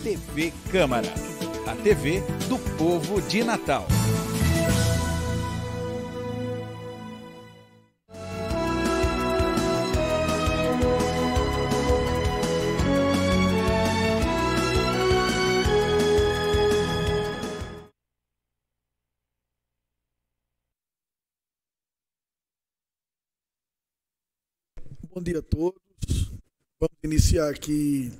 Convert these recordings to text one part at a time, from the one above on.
TV Câmara, a TV do povo de Natal. Bom dia a todos. Vamos iniciar aqui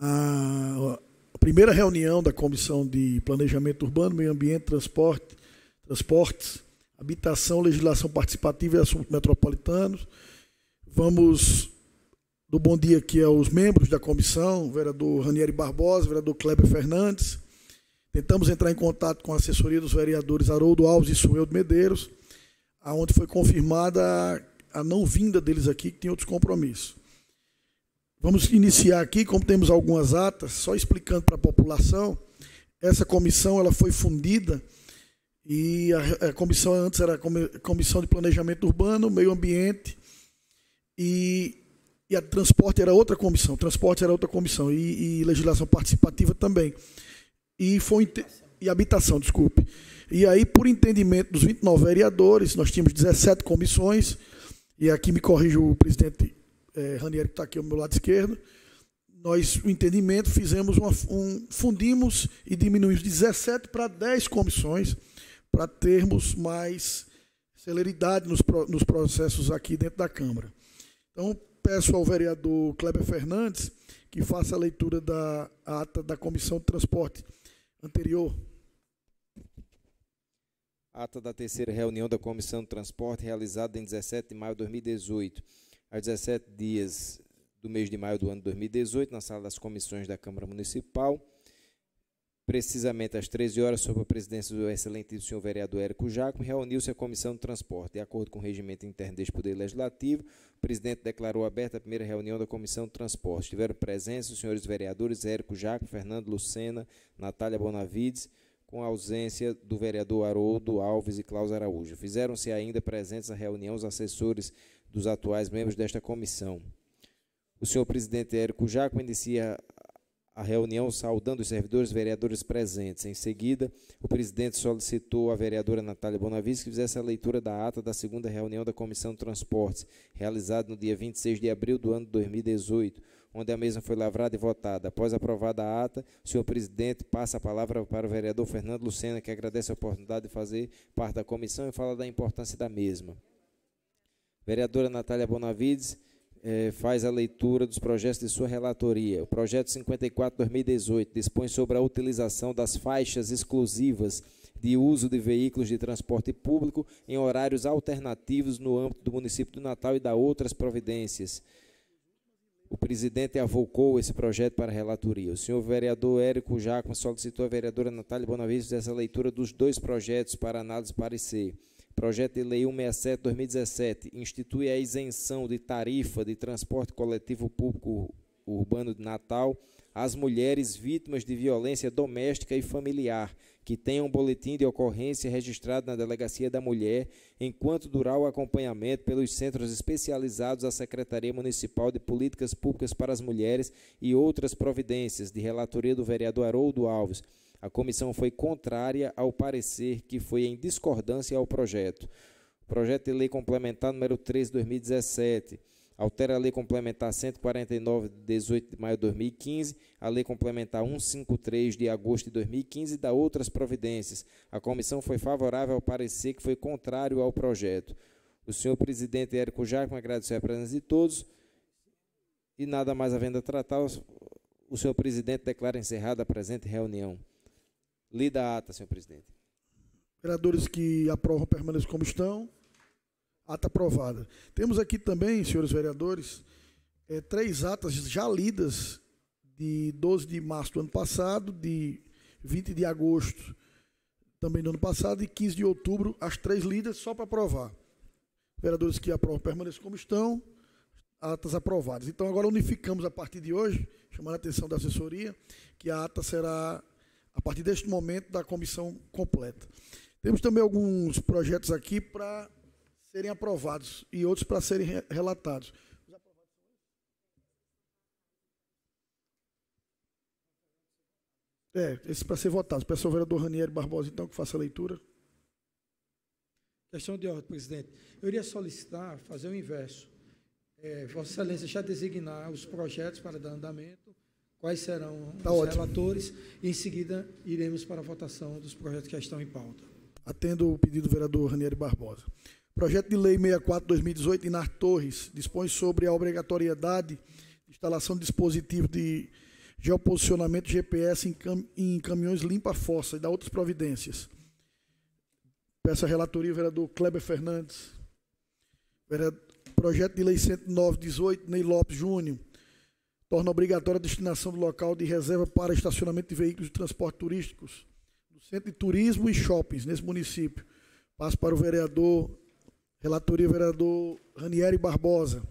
a primeira reunião da Comissão de Planejamento Urbano, Meio Ambiente, Transportes, Habitação, Legislação Participativa e Assuntos Metropolitanos. Vamos do bom dia aqui aos membros da comissão, o vereador Ranieri Barbosa, o vereador Kleber Fernandes. Tentamos entrar em contato com a assessoria dos vereadores Haroldo Alves e Sueldo Medeiros, onde foi confirmada a não vinda deles aqui, que tem outros compromissos. Vamos iniciar aqui, como temos algumas atas, só explicando para a população. Essa comissão ela foi fundida e a comissão antes era a Comissão de Planejamento Urbano, Meio Ambiente e a Transporte era outra comissão. Transporte era outra comissão e Legislação Participativa também. E Habitação, desculpe. E aí, por entendimento dos 29 vereadores, nós tínhamos 17 comissões. E aqui me corrige o presidente Ranieri, que está aqui ao meu lado esquerdo. Nós, o entendimento, fizemos fundimos e diminuímos 17 para 10 comissões, para termos mais celeridade nos processos aqui dentro da Câmara. Então, peço ao vereador Kleber Fernandes que faça a leitura da ata da Comissão de Transporte anterior. Ata da terceira reunião da Comissão de Transporte, realizada em 17 de maio de 2018, aos 17 dias do mês de maio do ano de 2018, na sala das comissões da Câmara Municipal, precisamente às 13 horas, sob a presidência do excelentíssimo senhor vereador Érico Jacome, reuniu-se a Comissão de Transporte. De acordo com o regimento interno deste Poder Legislativo, o presidente declarou aberta a primeira reunião da Comissão de Transporte. Estiveram presentes os senhores vereadores Érico Jacome, Fernando Lucena, Natália Bonavides, com a ausência do vereador Haroldo Alves e Cláudio Araújo. Fizeram-se ainda presentes à reunião os assessores dos atuais membros desta comissão. O senhor presidente Érico Jacome inicia a reunião saudando os servidores e vereadores presentes. Em seguida, o presidente solicitou à vereadora Natália Bonavides que fizesse a leitura da ata da segunda reunião da Comissão de Transportes, realizada no dia 26 de abril do ano de 2018, onde a mesma foi lavrada e votada. Após aprovada a ata, o senhor presidente passa a palavra para o vereador Fernando Lucena, que agradece a oportunidade de fazer parte da comissão e fala da importância da mesma. Vereadora Natália Bonavides faz a leitura dos projetos de sua relatoria. O projeto 54/2018 dispõe sobre a utilização das faixas exclusivas de uso de veículos de transporte público em horários alternativos no âmbito do município do Natal e da outras providências. O presidente avocou esse projeto para a relatoria. O senhor vereador Érico Jacome solicitou à vereadora Natália Bonavides essa leitura dos dois projetos para análise e parecer. Projeto de Lei 167/2017 institui a isenção de tarifa de transporte coletivo público urbano de Natal às mulheres vítimas de violência doméstica e familiar que tenham um boletim de ocorrência registrado na Delegacia da Mulher, enquanto durar o acompanhamento pelos centros especializados da Secretaria Municipal de Políticas Públicas para as Mulheres e outras providências, de relatoria do vereador Haroldo Alves. A comissão foi contrária ao parecer que foi em discordância ao projeto. O projeto de lei complementar número 13/2017 altera a Lei Complementar 149, de 18 de maio de 2015, a Lei Complementar 153, de agosto de 2015 e da outras providências. A comissão foi favorável ao parecer que foi contrário ao projeto. O senhor presidente Érico Jacome agradeceu a presença de todos e, nada mais havendo a tratar, o senhor presidente declara encerrada a presente reunião. Lida a ata, senhor presidente. Vereadores que aprovam permaneçam como estão. Ata aprovada. Temos aqui também, senhores vereadores, 3 atas já lidas de 12 de março do ano passado, de 20 de agosto também do ano passado e 15 de outubro, as 3 lidas só para aprovar. Vereadores que aprovam permaneçam como estão, atas aprovadas. Então agora unificamos a partir de hoje, chamando a atenção da assessoria, que a ata será, a partir deste momento, da comissão completa. Temos também alguns projetos aqui para serem aprovados e outros para serem relatados. Esse para ser votado. Peço ao vereador Ranieri Barbosa, então, que faça a leitura. Questão de ordem, presidente. Eu iria solicitar fazer o inverso. Vossa Excelência já designar os projetos para dar andamento, quais serão os relatores, e em seguida iremos para a votação dos projetos que já estão em pauta. Atendo o pedido do vereador Ranieri Barbosa. Projeto de Lei 64/2018, Inar Torres, dispõe sobre a obrigatoriedade de instalação de dispositivo de geoposicionamento GPS em caminhões limpa-fossa e dá outras providências. Peço a relatoria, vereador Kleber Fernandes. Projeto de Lei 109/18, Ney Lopes Júnior, torna obrigatória a destinação do local de reserva para estacionamento de veículos de transporte turísticos no centro de turismo e shoppings nesse município. Passo para o vereador, relatoria, vereador Ranieri Barbosa.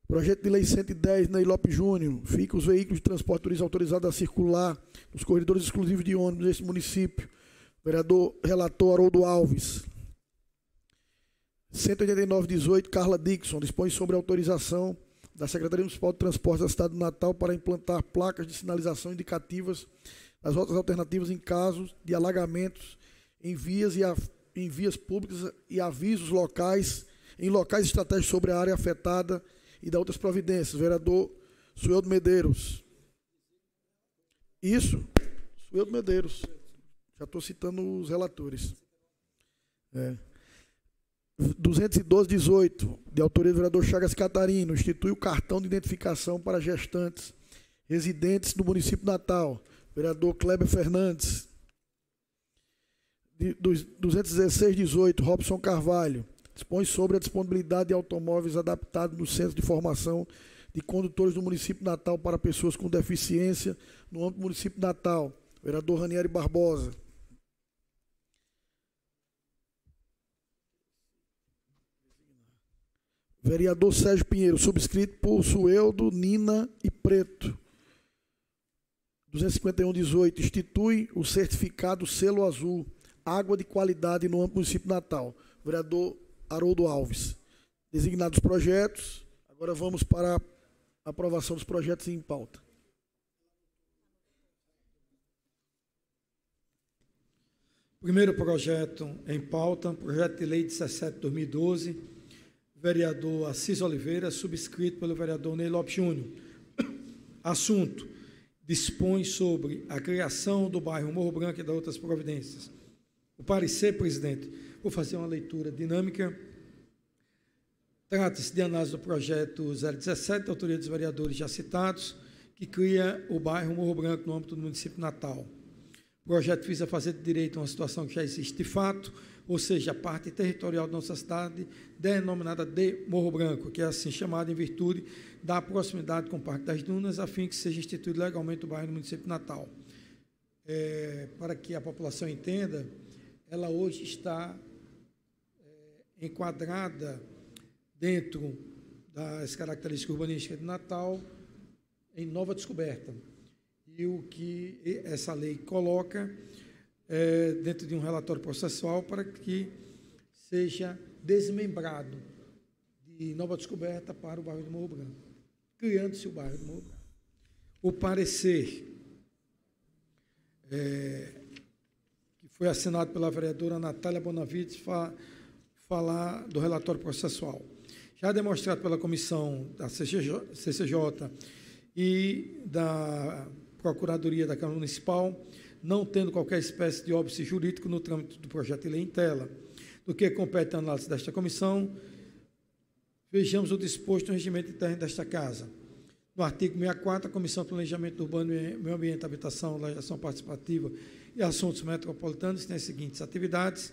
Projeto de Lei 110, Ney Lopes Júnior, fica os veículos de transporte turístico autorizados a circular nos corredores exclusivos de ônibus nesse município. Vereador relator Haroldo Alves. 189/18, Carla Dixon, dispõe sobre a autorização da Secretaria Municipal de Transportes da cidade do Natal para implantar placas de sinalização indicativas das rotas alternativas em casos de alagamentos em vias públicas e avisos locais, em locais estratégicos sobre a área afetada e da outras providências. Vereador Sueldo Medeiros. Isso, Sueldo Medeiros. Já estou citando os relatores. 212/18, de autoria do vereador Chagas Catarino, institui o cartão de identificação para gestantes residentes do município de Natal. Vereador Kleber Fernandes. 216/18, Robson Carvalho, dispõe sobre a disponibilidade de automóveis adaptados no Centro de Formação de Condutores do município de Natal para pessoas com deficiência no âmbito do município de Natal. Vereador Ranieri Barbosa. Vereador Sérgio Pinheiro, subscrito por Sueldo, Nina e Preto. 251/18, institui o certificado selo azul, água de qualidade no âmbito do município de Natal. Vereador Haroldo Alves. Designados os projetos, agora vamos para a aprovação dos projetos em pauta. Primeiro projeto em pauta, projeto de lei 17/2012, vereador Assis Oliveira, subscrito pelo vereador Ney Lopes Júnior. Assunto: dispõe sobre a criação do bairro Morro Branco e das outras providências. O parecer, presidente, vou fazer uma leitura dinâmica. Trata-se de análise do projeto 017, da autoria dos vereadores já citados, que cria o bairro Morro Branco no âmbito do município de Natal. O projeto visa fazer de direito uma situação que já existe de fato, ou seja, a parte territorial da nossa cidade, denominada de Morro Branco, que é assim chamada em virtude da proximidade com o Parque das Dunas, a fim que seja instituído legalmente o bairro no município de Natal. Para que a população entenda, ela hoje está enquadrada dentro das características urbanísticas de Natal em Nova Descoberta. E o que essa lei coloca dentro de um relatório processual para que seja desmembrado de Nova Descoberta para o bairro do Morro Branco, criando-se o bairro do Morro Branco. O parecer que foi assinado pela vereadora Natália Bonavides falar do relatório processual. Já demonstrado pela comissão da CCJ e da Procuradoria da Câmara Municipal, não tendo qualquer espécie de óbice jurídico no trâmite do projeto de lei em tela. Do que compete a análise desta comissão, vejamos o disposto no regimento interno desta Casa. No artigo 64, a Comissão de Planejamento Urbano e Meio Ambiente, Habitação, Legislação Participativa e Assuntos Metropolitanos tem as seguintes atividades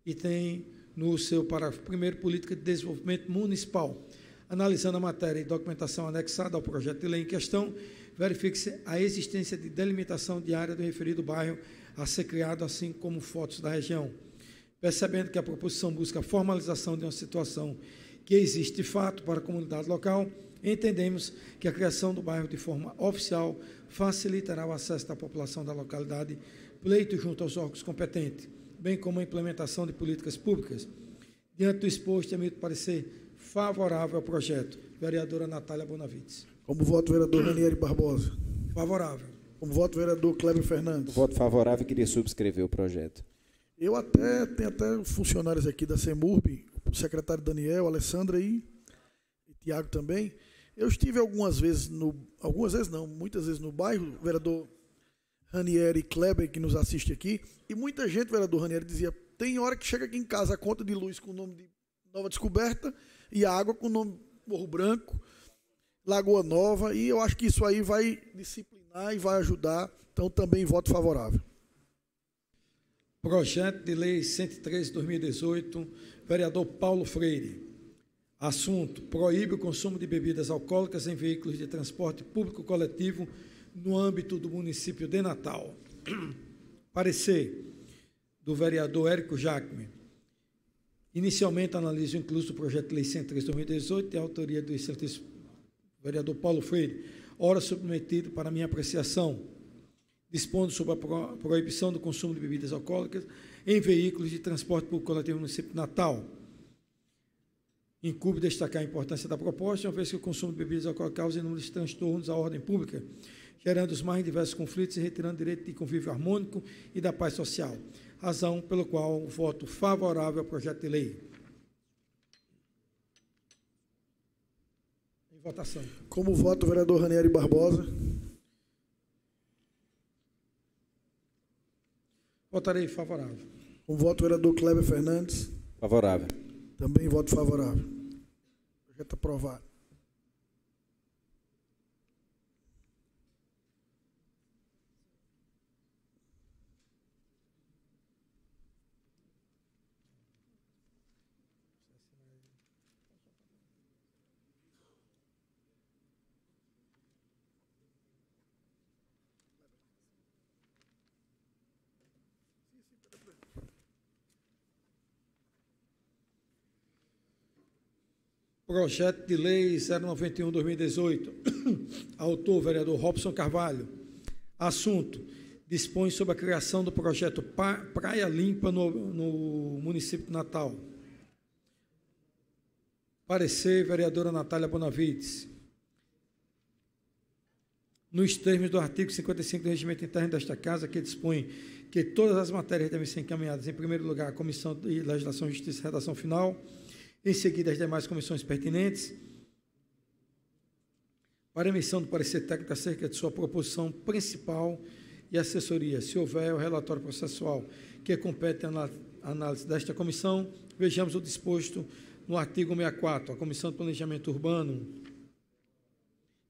e tem no seu parágrafo 1º, Política de Desenvolvimento Municipal. Analisando a matéria e documentação anexada ao projeto de lei em questão, verifique-se a existência de delimitação de área do referido bairro a ser criado, assim como fotos da região. Percebendo que a proposição busca a formalização de uma situação que existe de fato para a comunidade local, entendemos que a criação do bairro de forma oficial facilitará o acesso da população da localidade, pleito junto aos órgãos competentes, bem como a implementação de políticas públicas. Diante do exposto, emito parecer favorável ao projeto. Vereadora Natália Bonavides. Como voto, vereador Ranieri Barbosa. Favorável. Como voto, vereador Kleber Fernandes. Voto favorável, queria subscrever o projeto. Tenho até funcionários aqui da CEMURB, o secretário Daniel, Alessandra e Tiago também. Eu estive muitas vezes no bairro, o vereador Ranieri Kleber, que nos assiste aqui, e muita gente, vereador Ranieri, dizia, tem hora que chega aqui em casa a conta de luz com o nome de Nova Descoberta e a água com o nome Morro Branco, Lagoa Nova, e eu acho que isso aí vai disciplinar e vai ajudar, então também voto favorável. Projeto de Lei 103/2018, vereador Paulo Freire. Assunto: proíbe o consumo de bebidas alcoólicas em veículos de transporte público coletivo no âmbito do município de Natal. Parecer do vereador Érico Jacme. Inicialmente analiso o incluso do projeto de Lei 103/2018, de autoria do excelentíssimo vereador Paulo Freire, ora submetido para minha apreciação, dispondo sobre a proibição do consumo de bebidas alcoólicas em veículos de transporte público coletivo no município de Natal. Incumbe destacar a importância da proposta, uma vez que o consumo de bebidas alcoólicas causa inúmeros transtornos à ordem pública, gerando os mais diversos conflitos e retirando o direito de convívio harmônico e da paz social. Razão pelo qual voto favorável ao projeto de lei. Em votação. Como voto, vereador Ranieri Barbosa. Votarei favorável. Como voto, vereador Kleber Fernandes. Favorável. Também voto favorável. Projeto aprovado. Projeto de Lei 091/2018. Autor, vereador Robson Carvalho. Assunto: dispõe sobre a criação do projeto Praia Limpa no município de Natal. Parecer, vereadora Natália Bonavides. Nos termos do artigo 55 do Regimento Interno desta Casa, que dispõe que todas as matérias devem ser encaminhadas, em primeiro lugar, à Comissão de Legislação, Justiça e Redação Final, em seguida, as demais comissões pertinentes, para emissão do parecer técnico acerca de sua proposição principal e assessoria. Se houver o relatório processual que compete à análise desta comissão, vejamos o disposto no artigo 64, a Comissão de Planejamento Urbano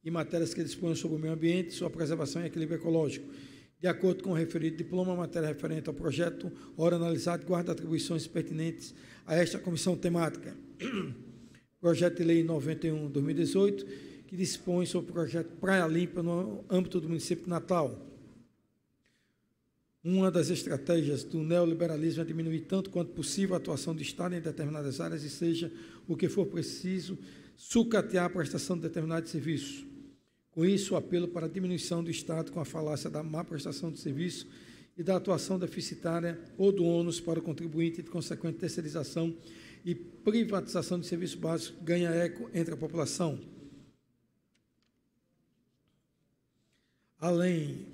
e matérias que dispõem sobre o meio ambiente, sua preservação e equilíbrio ecológico. De acordo com o referido diploma, a matéria referente ao projeto, ora analisado, guarda atribuições pertinentes a esta comissão temática. Projeto de Lei 91/2018, que dispõe sobre o projeto Praia Limpa no âmbito do município de Natal. Uma das estratégias do neoliberalismo é diminuir tanto quanto possível a atuação do Estado em determinadas áreas e, seja o que for preciso, sucatear a prestação de determinados serviços. Com isso, o apelo para a diminuição do Estado com a falácia da má prestação de serviço e da atuação deficitária ou do ônus para o contribuinte e de consequente terceirização e privatização de serviços básicos ganha eco entre a população. Além,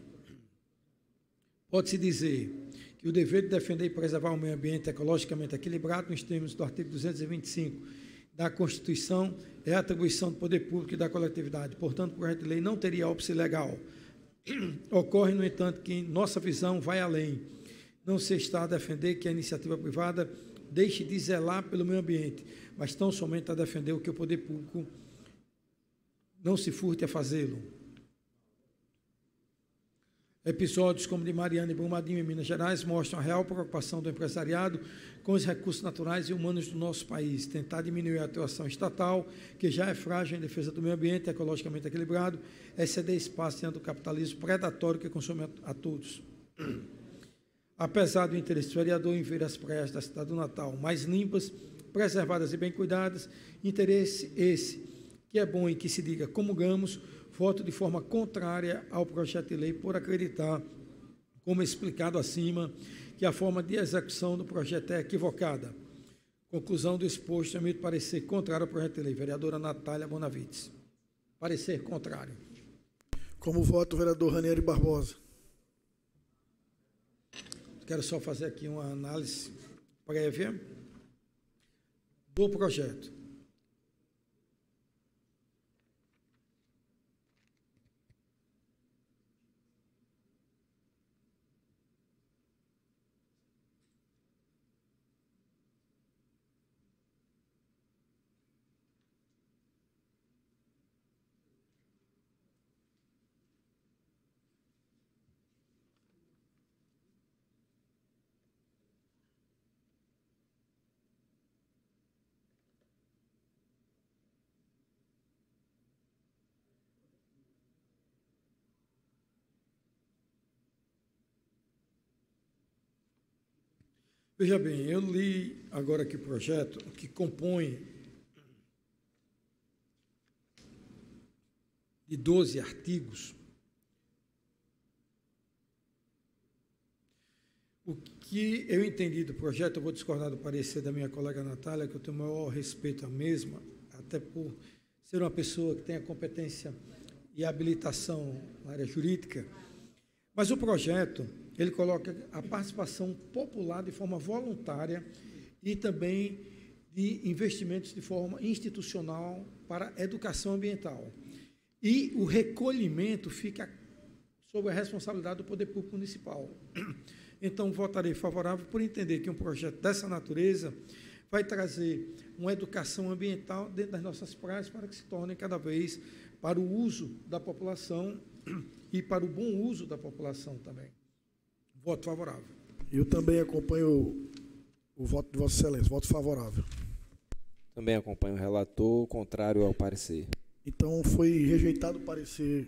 pode-se dizer que o dever de defender e preservar o meio ambiente ecologicamente equilibrado, nos termos do artigo 225 da Constituição, é a atribuição do poder público e da coletividade. Portanto, o projeto de lei não teria óbice legal. Ocorre, no entanto, que nossa visão vai além. Não se está a defender que a iniciativa privada deixe de zelar pelo meio ambiente, mas tão somente a defender o que o poder público não se furte a fazê-lo. Episódios como de Mariana e Brumadinho, em Minas Gerais, mostram a real preocupação do empresariado com os recursos naturais e humanos do nosso país. Tentar diminuir a atuação estatal, que já é frágil em defesa do meio ambiente ecologicamente equilibrado, é ceder espaço diante do capitalismo predatório que consome a todos. Apesar do interesse do vereador em ver as praias da cidade do Natal mais limpas, preservadas e bem cuidadas, interesse esse, que é bom e que se diga comungamos, voto de forma contrária ao projeto de lei por acreditar, como explicado acima, que a forma de execução do projeto é equivocada. Conclusão do exposto, emito parecer contrário ao projeto de lei. Vereadora Natália Bonavides. Parecer contrário. Como voto o vereador Ranieri Barbosa. Quero só fazer aqui uma análise prévia do projeto. Veja bem, eu li agora aqui o projeto que compõe de 12 artigos. O que eu entendi do projeto, eu vou discordar do parecer da minha colega Natália, que eu tenho o maior respeito à mesma, até por ser uma pessoa que tem a competência e habilitação na área jurídica, mas o projeto, ele coloca a participação popular de forma voluntária e também de investimentos de forma institucional para a educação ambiental. E o recolhimento fica sob a responsabilidade do Poder Público Municipal. Então, votarei favorável por entender que um projeto dessa natureza vai trazer uma educação ambiental dentro das nossas praias para que se tornem cada vez para o uso da população e para o bom uso da população também. Voto favorável. Eu também acompanho o voto de Vossa Excelência, voto favorável. Também acompanho o relator, contrário ao parecer. Então, foi rejeitado o parecer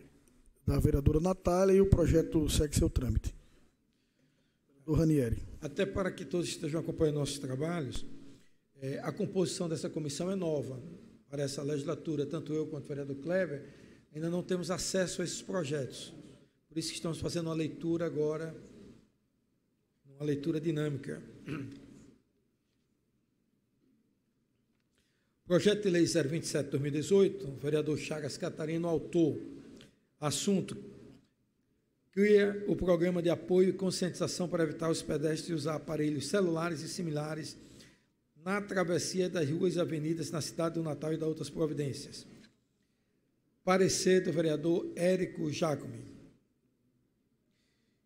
da vereadora Natália e o projeto segue seu trâmite. Do Ranieri. Até para que todos estejam acompanhando nossos trabalhos, a composição dessa comissão é nova para essa legislatura. Tanto eu quanto o vereador Kleber ainda não temos acesso a esses projetos. Por isso que estamos fazendo uma leitura agora, uma leitura dinâmica. Projeto de Lei 027/2018, vereador Chagas Catarino, autor, assunto, cria o programa de apoio e conscientização para evitar os pedestres usar aparelhos celulares e similares na travessia das ruas e avenidas na cidade do Natal e das outras providências. Parecer do vereador Érico Jacome.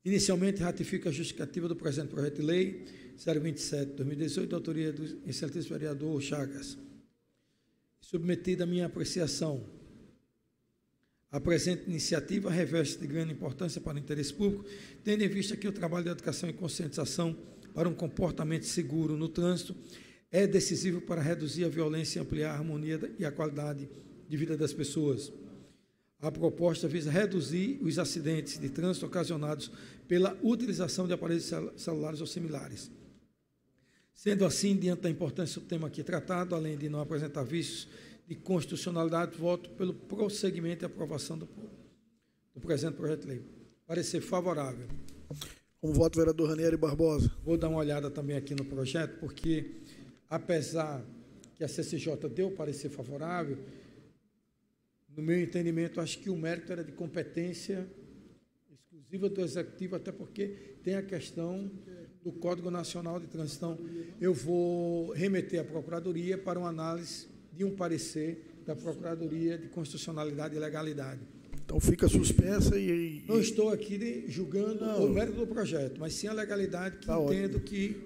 Inicialmente, ratifica a justificativa do presente projeto de lei 027/2018, da autoria do excelentíssimo vereador Chagas. Submetida à minha apreciação, a presente iniciativa reveste de grande importância para o interesse público, tendo em vista que o trabalho de educação e conscientização para um comportamento seguro no trânsito é decisivo para reduzir a violência e ampliar a harmonia e a qualidade de vida das pessoas. A proposta visa reduzir os acidentes de trânsito ocasionados pela utilização de aparelhos celulares ou similares. Sendo assim, diante da importância do tema aqui tratado, além de não apresentar vícios de constitucionalidade, voto pelo prosseguimento e aprovação do presente projeto de lei. Parecer favorável. Como voto, vereador Ranieri Barbosa. Vou dar uma olhada também aqui no projeto, porque, apesar que a CCJ deu o parecer favorável, no meu entendimento, acho que o mérito era de competência exclusiva do Executivo, até porque tem a questão do Código Nacional de Trânsito. Então, eu vou remeter à Procuradoria para uma análise de um parecer da Procuradoria de Constitucionalidade e Legalidade. Então, fica suspensa e... Não estou aqui julgando o mérito do projeto, mas sim a legalidade, que entendo que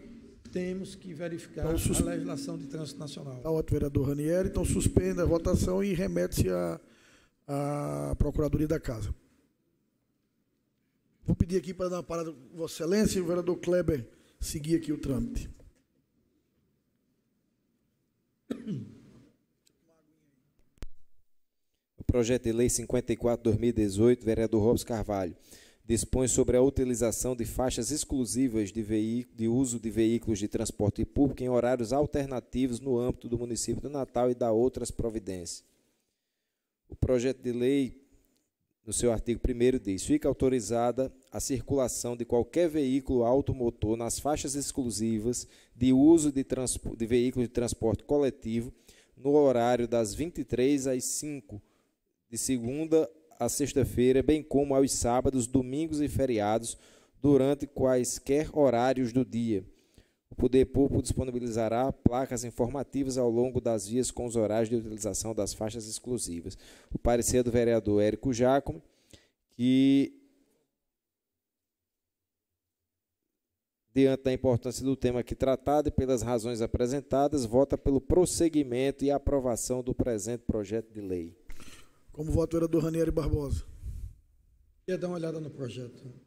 temos que verificar a legislação de trânsito nacional. Está ótimo, vereador Ranieri. Então, suspenda a votação e remete-se à Procuradoria da Casa. Vou pedir aqui para dar uma parada, Vossa Excelência, e o vereador Kleber seguir aqui o trâmite. O projeto de lei 54/2018, vereador Robson Carvalho, dispõe sobre a utilização de faixas exclusivas de uso de veículos de transporte público em horários alternativos no âmbito do município do Natal e da outras providências. O projeto de lei, no seu artigo 1º, diz: fica autorizada a circulação de qualquer veículo automotor nas faixas exclusivas de uso de veículos de transporte coletivo no horário das 23 às 5, de segunda à sexta-feira, bem como aos sábados, domingos e feriados, durante quaisquer horários do dia. O Poder Público disponibilizará placas informativas ao longo das vias com os horários de utilização das faixas exclusivas. O parecer do vereador Érico Giacomo, que, diante da importância do tema aqui tratado e pelas razões apresentadas, vota pelo prosseguimento e aprovação do presente projeto de lei. Como voto, vereador Ranieri Barbosa. Queria dar uma olhada no projeto.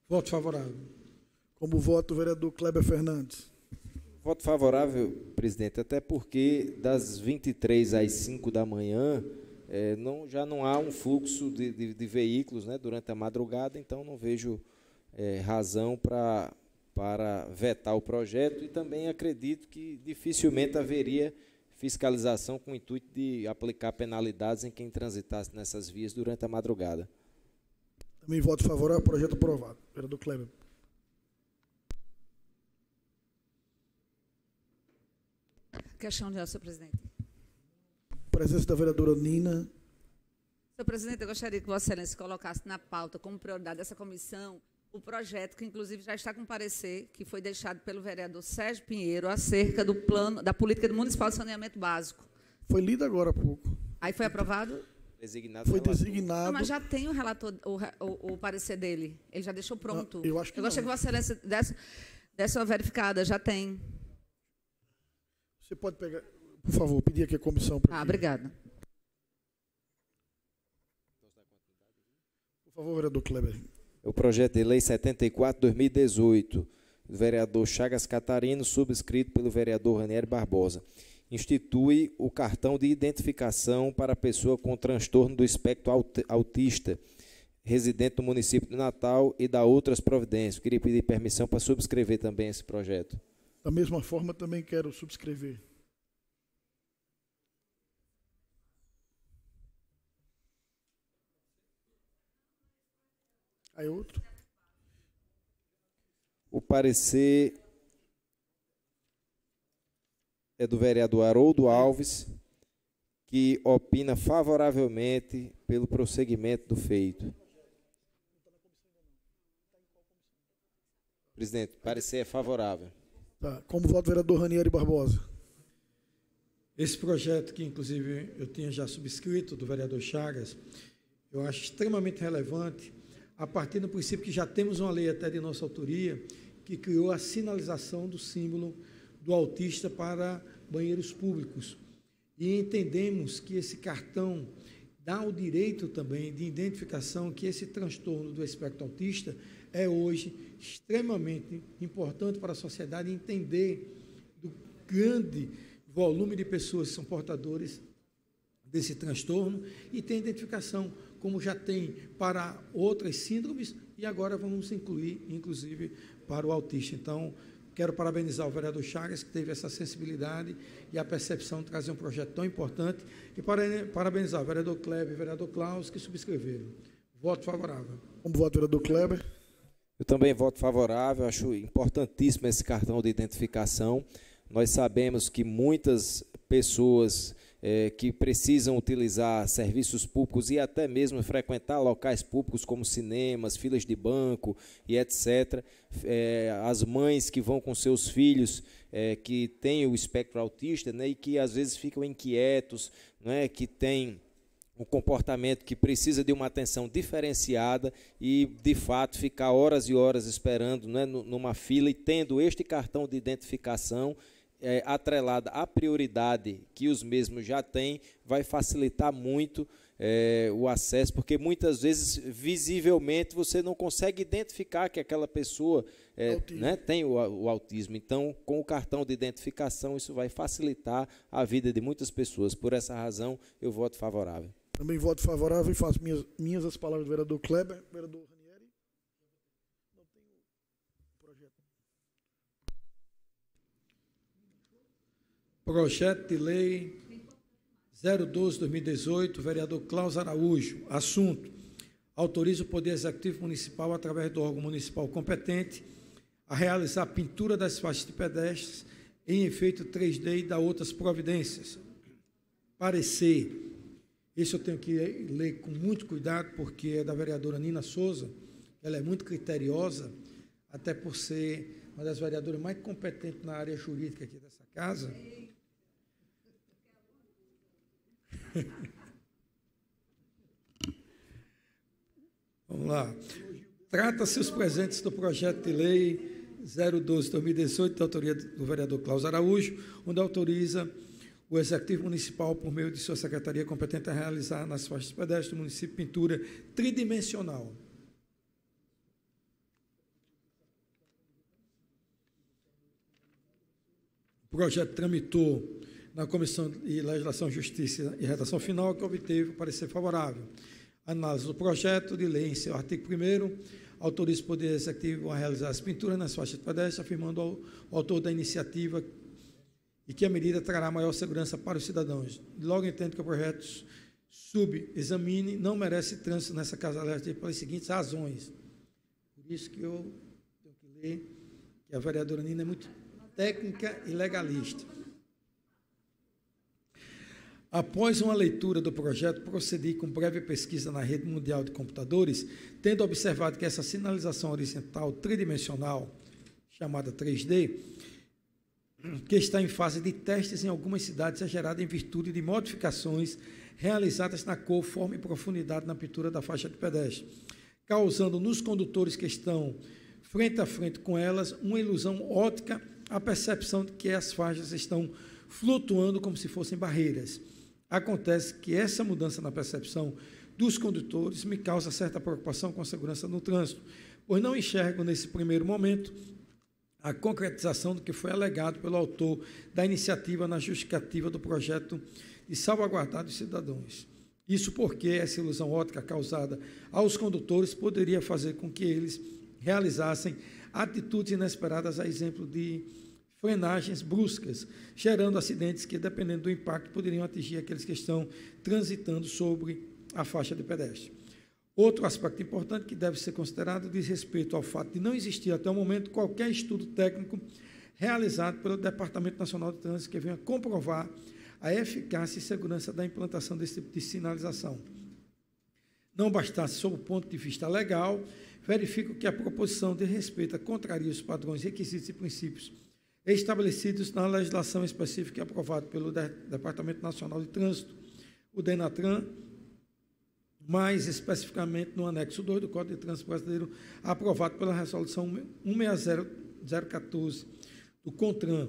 Voto favorável. Como voto, vereador Kleber Fernandes. Voto favorável, presidente, até porque das 23 às 5 da manhã já não há um fluxo de veículos, né, durante a madrugada, então não vejo razão para vetar o projeto e também acredito que dificilmente haveria fiscalização com o intuito de aplicar penalidades em quem transitasse nessas vias durante a madrugada. Também voto favorável, projeto aprovado. Vereador Kleber. Questão de ordem, senhor presidente. Presença da vereadora Nina. Senhor presidente, eu gostaria que Vossa Excelência colocasse na pauta, como prioridade dessa comissão, o projeto, que inclusive já está com parecer, que foi deixado pelo vereador Sérgio Pinheiro, acerca do plano, da política municipal de saneamento básico. Foi lido agora há pouco. Aí foi aprovado? Foi designado. Não, mas já tem o relator, o parecer dele. Ele já deixou pronto. Não, eu acho que eu gostaria que Vossa Excelência desse uma verificada. Já tem. Você pode pegar, por favor, pedir aqui a comissão. Obrigada. Por favor, vereador Kleber. O projeto de lei 74/2018, do vereador Chagas Catarino, subscrito pelo vereador Ranieri Barbosa, institui o cartão de identificação para a pessoa com transtorno do espectro autista, residente no município de Natal, e dá outras providências. Eu queria pedir permissão para subscrever também esse projeto. Da mesma forma, também quero subscrever. Aí outro. O parecer é do vereador Haroldo Alves, que opina favoravelmente pelo prosseguimento do feito. Presidente, parecer é favorável. Tá. Como voto, vereador Ranieri Barbosa. Esse projeto, que inclusive eu tinha já subscrito, do vereador Chagas, eu acho extremamente relevante, a partir do princípio que já temos uma lei até de nossa autoria, que criou a sinalização do símbolo do autista para banheiros públicos. E entendemos que esse cartão dá o direito também de identificação, que esse transtorno do espectro autista é hoje extremamente importante para a sociedade entender do grande volume de pessoas que são portadores desse transtorno e tem identificação, como já tem para outras síndromes, e agora vamos incluir, inclusive, para o autista. Então, quero parabenizar o vereador Chagas, que teve essa sensibilidade e a percepção de trazer um projeto tão importante, e parabenizar o vereador Kleber e o vereador Klaus, que subscreveram. Voto favorável. Como voto, vereador Kleber? Eu também voto favorável, acho importantíssimo esse cartão de identificação. Nós sabemos que muitas pessoas que precisam utilizar serviços públicos e até mesmo frequentar locais públicos como cinemas, filas de banco e etc. As mães que vão com seus filhos que têm o espectro autista, né, e que às vezes ficam inquietos, né, que têm um comportamento que precisa de uma atenção diferenciada e, de fato, ficar horas e horas esperando, né, numa fila, e tendo este cartão de identificação atrelada à prioridade que os mesmos já têm, vai facilitar muito o acesso, porque muitas vezes, visivelmente, você não consegue identificar que aquela pessoa né, tem o autismo. Então, com o cartão de identificação, isso vai facilitar a vida de muitas pessoas. Por essa razão, eu voto favorável. Também voto favorável e faço minhas as palavras do vereador Kleber. Vereador Ranieri? Não tem o projeto. Projeto de Lei 012/2018, vereador Cláudio Araújo. Assunto: autoriza o Poder Executivo Municipal, através do órgão municipal competente, a realizar a pintura das faixas de pedestres em efeito 3D e dar outras providências. Parecer. Isso eu tenho que ler com muito cuidado, porque é da vereadora Nina Souza. Ela é muito criteriosa, até por ser uma das vereadoras mais competentes na área jurídica aqui dessa casa. Vamos lá. Trata-se os presentes do projeto de lei 012/2018, da autoria do vereador Cláudio Araújo, onde autoriza o Executivo Municipal, por meio de sua secretaria competente, a realizar nas faixas pedestres do município pintura tridimensional. O projeto tramitou na Comissão de Legislação, Justiça e Redação Final, que obteve o parecer favorável. Análise do projeto de lei em seu artigo 1º, autoriza o Poder Executivo a realizar as pinturas nas faixas pedestres, afirmando ao autor da iniciativa e que a medida trará maior segurança para os cidadãos. Logo entendo que o projeto subexamine não merece trânsito nessa Casa Legislativa pelas seguintes razões. Por isso que eu tenho que ler que a vereadora Nina é muito técnica e legalista. Após uma leitura do projeto, procedi com breve pesquisa na rede mundial de computadores, tendo observado que essa sinalização horizontal tridimensional, chamada 3D, que está em fase de testes em algumas cidades, é gerada em virtude de modificações realizadas na cor, forma e profundidade na pintura da faixa de pedestre, causando nos condutores que estão frente a frente com elas uma ilusão óptica, a percepção de que as faixas estão flutuando como se fossem barreiras. Acontece que essa mudança na percepção dos condutores me causa certa preocupação com a segurança no trânsito, pois não enxergo nesse primeiro momento a concretização do que foi alegado pelo autor da iniciativa na justificativa do projeto de salvaguardar os cidadãos. Isso porque essa ilusão óptica causada aos condutores poderia fazer com que eles realizassem atitudes inesperadas, a exemplo de frenagens bruscas, gerando acidentes que, dependendo do impacto, poderiam atingir aqueles que estão transitando sobre a faixa de pedestre. Outro aspecto importante que deve ser considerado diz respeito ao fato de não existir até o momento qualquer estudo técnico realizado pelo Departamento Nacional de Trânsito que venha comprovar a eficácia e segurança da implantação desse tipo de sinalização. Não bastasse sob o ponto de vista legal, verifico que a proposição de respeito contraria os padrões, requisitos e princípios estabelecidos na legislação específica aprovada pelo Departamento Nacional de Trânsito, o DENATRAN, mais especificamente no anexo 2 do Código de Trânsito Brasileiro, aprovado pela Resolução 160014 do CONTRAN,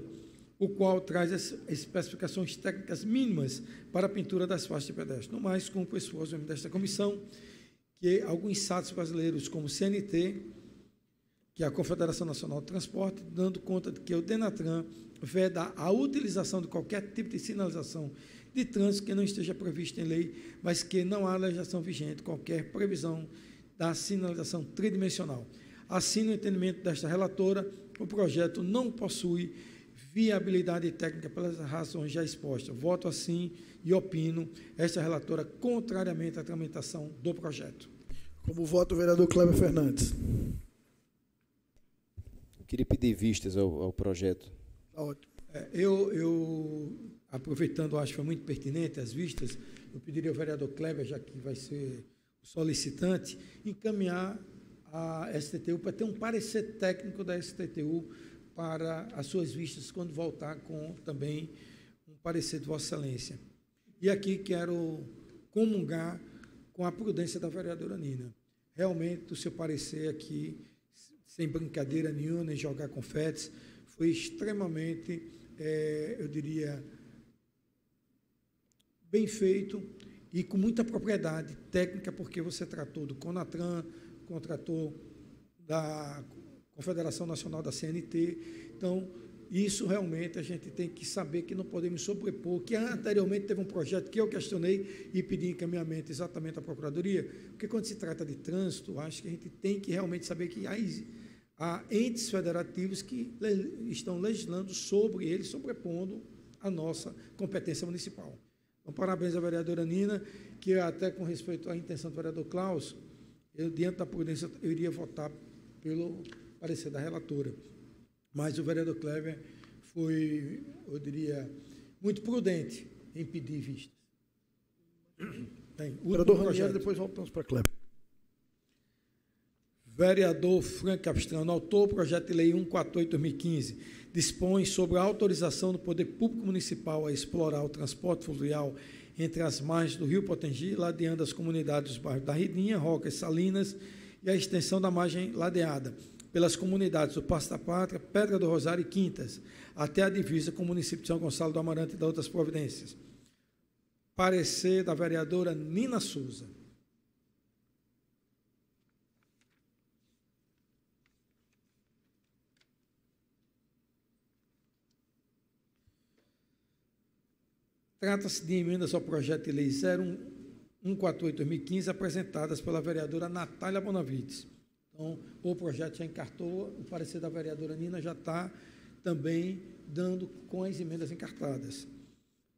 o qual traz as especificações técnicas mínimas para a pintura das faixas de pedestre. No mais, cumpro o esforço desta comissão, que alguns SATs brasileiros, como o CNT, que é a Confederação Nacional de Transporte, dando conta de que o DENATRAN veda a utilização de qualquer tipo de sinalização de trânsito que não esteja previsto em lei, mas que não há legislação vigente qualquer previsão da sinalização tridimensional. Assim, no entendimento desta relatora, o projeto não possui viabilidade técnica pelas razões já expostas. Voto assim e opino esta relatora contrariamente à tramitação do projeto. Como voto o vereador Cléber Fernandes. Eu queria pedir vistas ao projeto. Ótimo. Eu, aproveitando, acho que foi muito pertinente as vistas, eu pediria ao vereador Cléber, já que vai ser o solicitante, encaminhar a STTU para ter um parecer técnico da STTU para as suas vistas, quando voltar com também um parecer de Vossa Excelência. E aqui quero comungar com a prudência da vereadora Nina. Realmente, o seu parecer aqui, sem brincadeira nenhuma, nem jogar confetes, foi extremamente, eu diria, bem feito e com muita propriedade técnica, porque você tratou do CONATRAN, contratou da Confederação Nacional da CNT. Então, isso realmente a gente tem que saber que não podemos sobrepor, que anteriormente teve um projeto que eu questionei e pedi encaminhamento exatamente à Procuradoria, porque quando se trata de trânsito, acho que a gente tem que realmente saber que há entes federativos que estão legislando sobre ele, sobrepondo a nossa competência municipal. Então, parabéns à vereadora Nina, que até com respeito à intenção do vereador Klaus, eu, diante da prudência, eu iria votar pelo parecer da relatora. Mas o vereador Kleber foi, eu diria, muito prudente em pedir vistas. Bem, vereador Ranieri, depois voltamos para Kleber. Vereador Frank Capistrano, autor do projeto de lei 148/2015, dispõe sobre a autorização do Poder Público Municipal a explorar o transporte fluvial entre as margens do Rio Potengi, ladeando as comunidades dos bairros da Ridinha, Rocas, Salinas e a extensão da margem ladeada pelas comunidades do Passo da Pátria, Pedra do Rosário e Quintas, até a divisa com o município de São Gonçalo do Amarante e das outras providências. Parecer da vereadora Nina Souza. Trata-se de emendas ao projeto de lei 0148/2015, apresentadas pela vereadora Natália Bonavides. Então, o projeto já encartou, o parecer da vereadora Nina já está também dando com as emendas encartadas,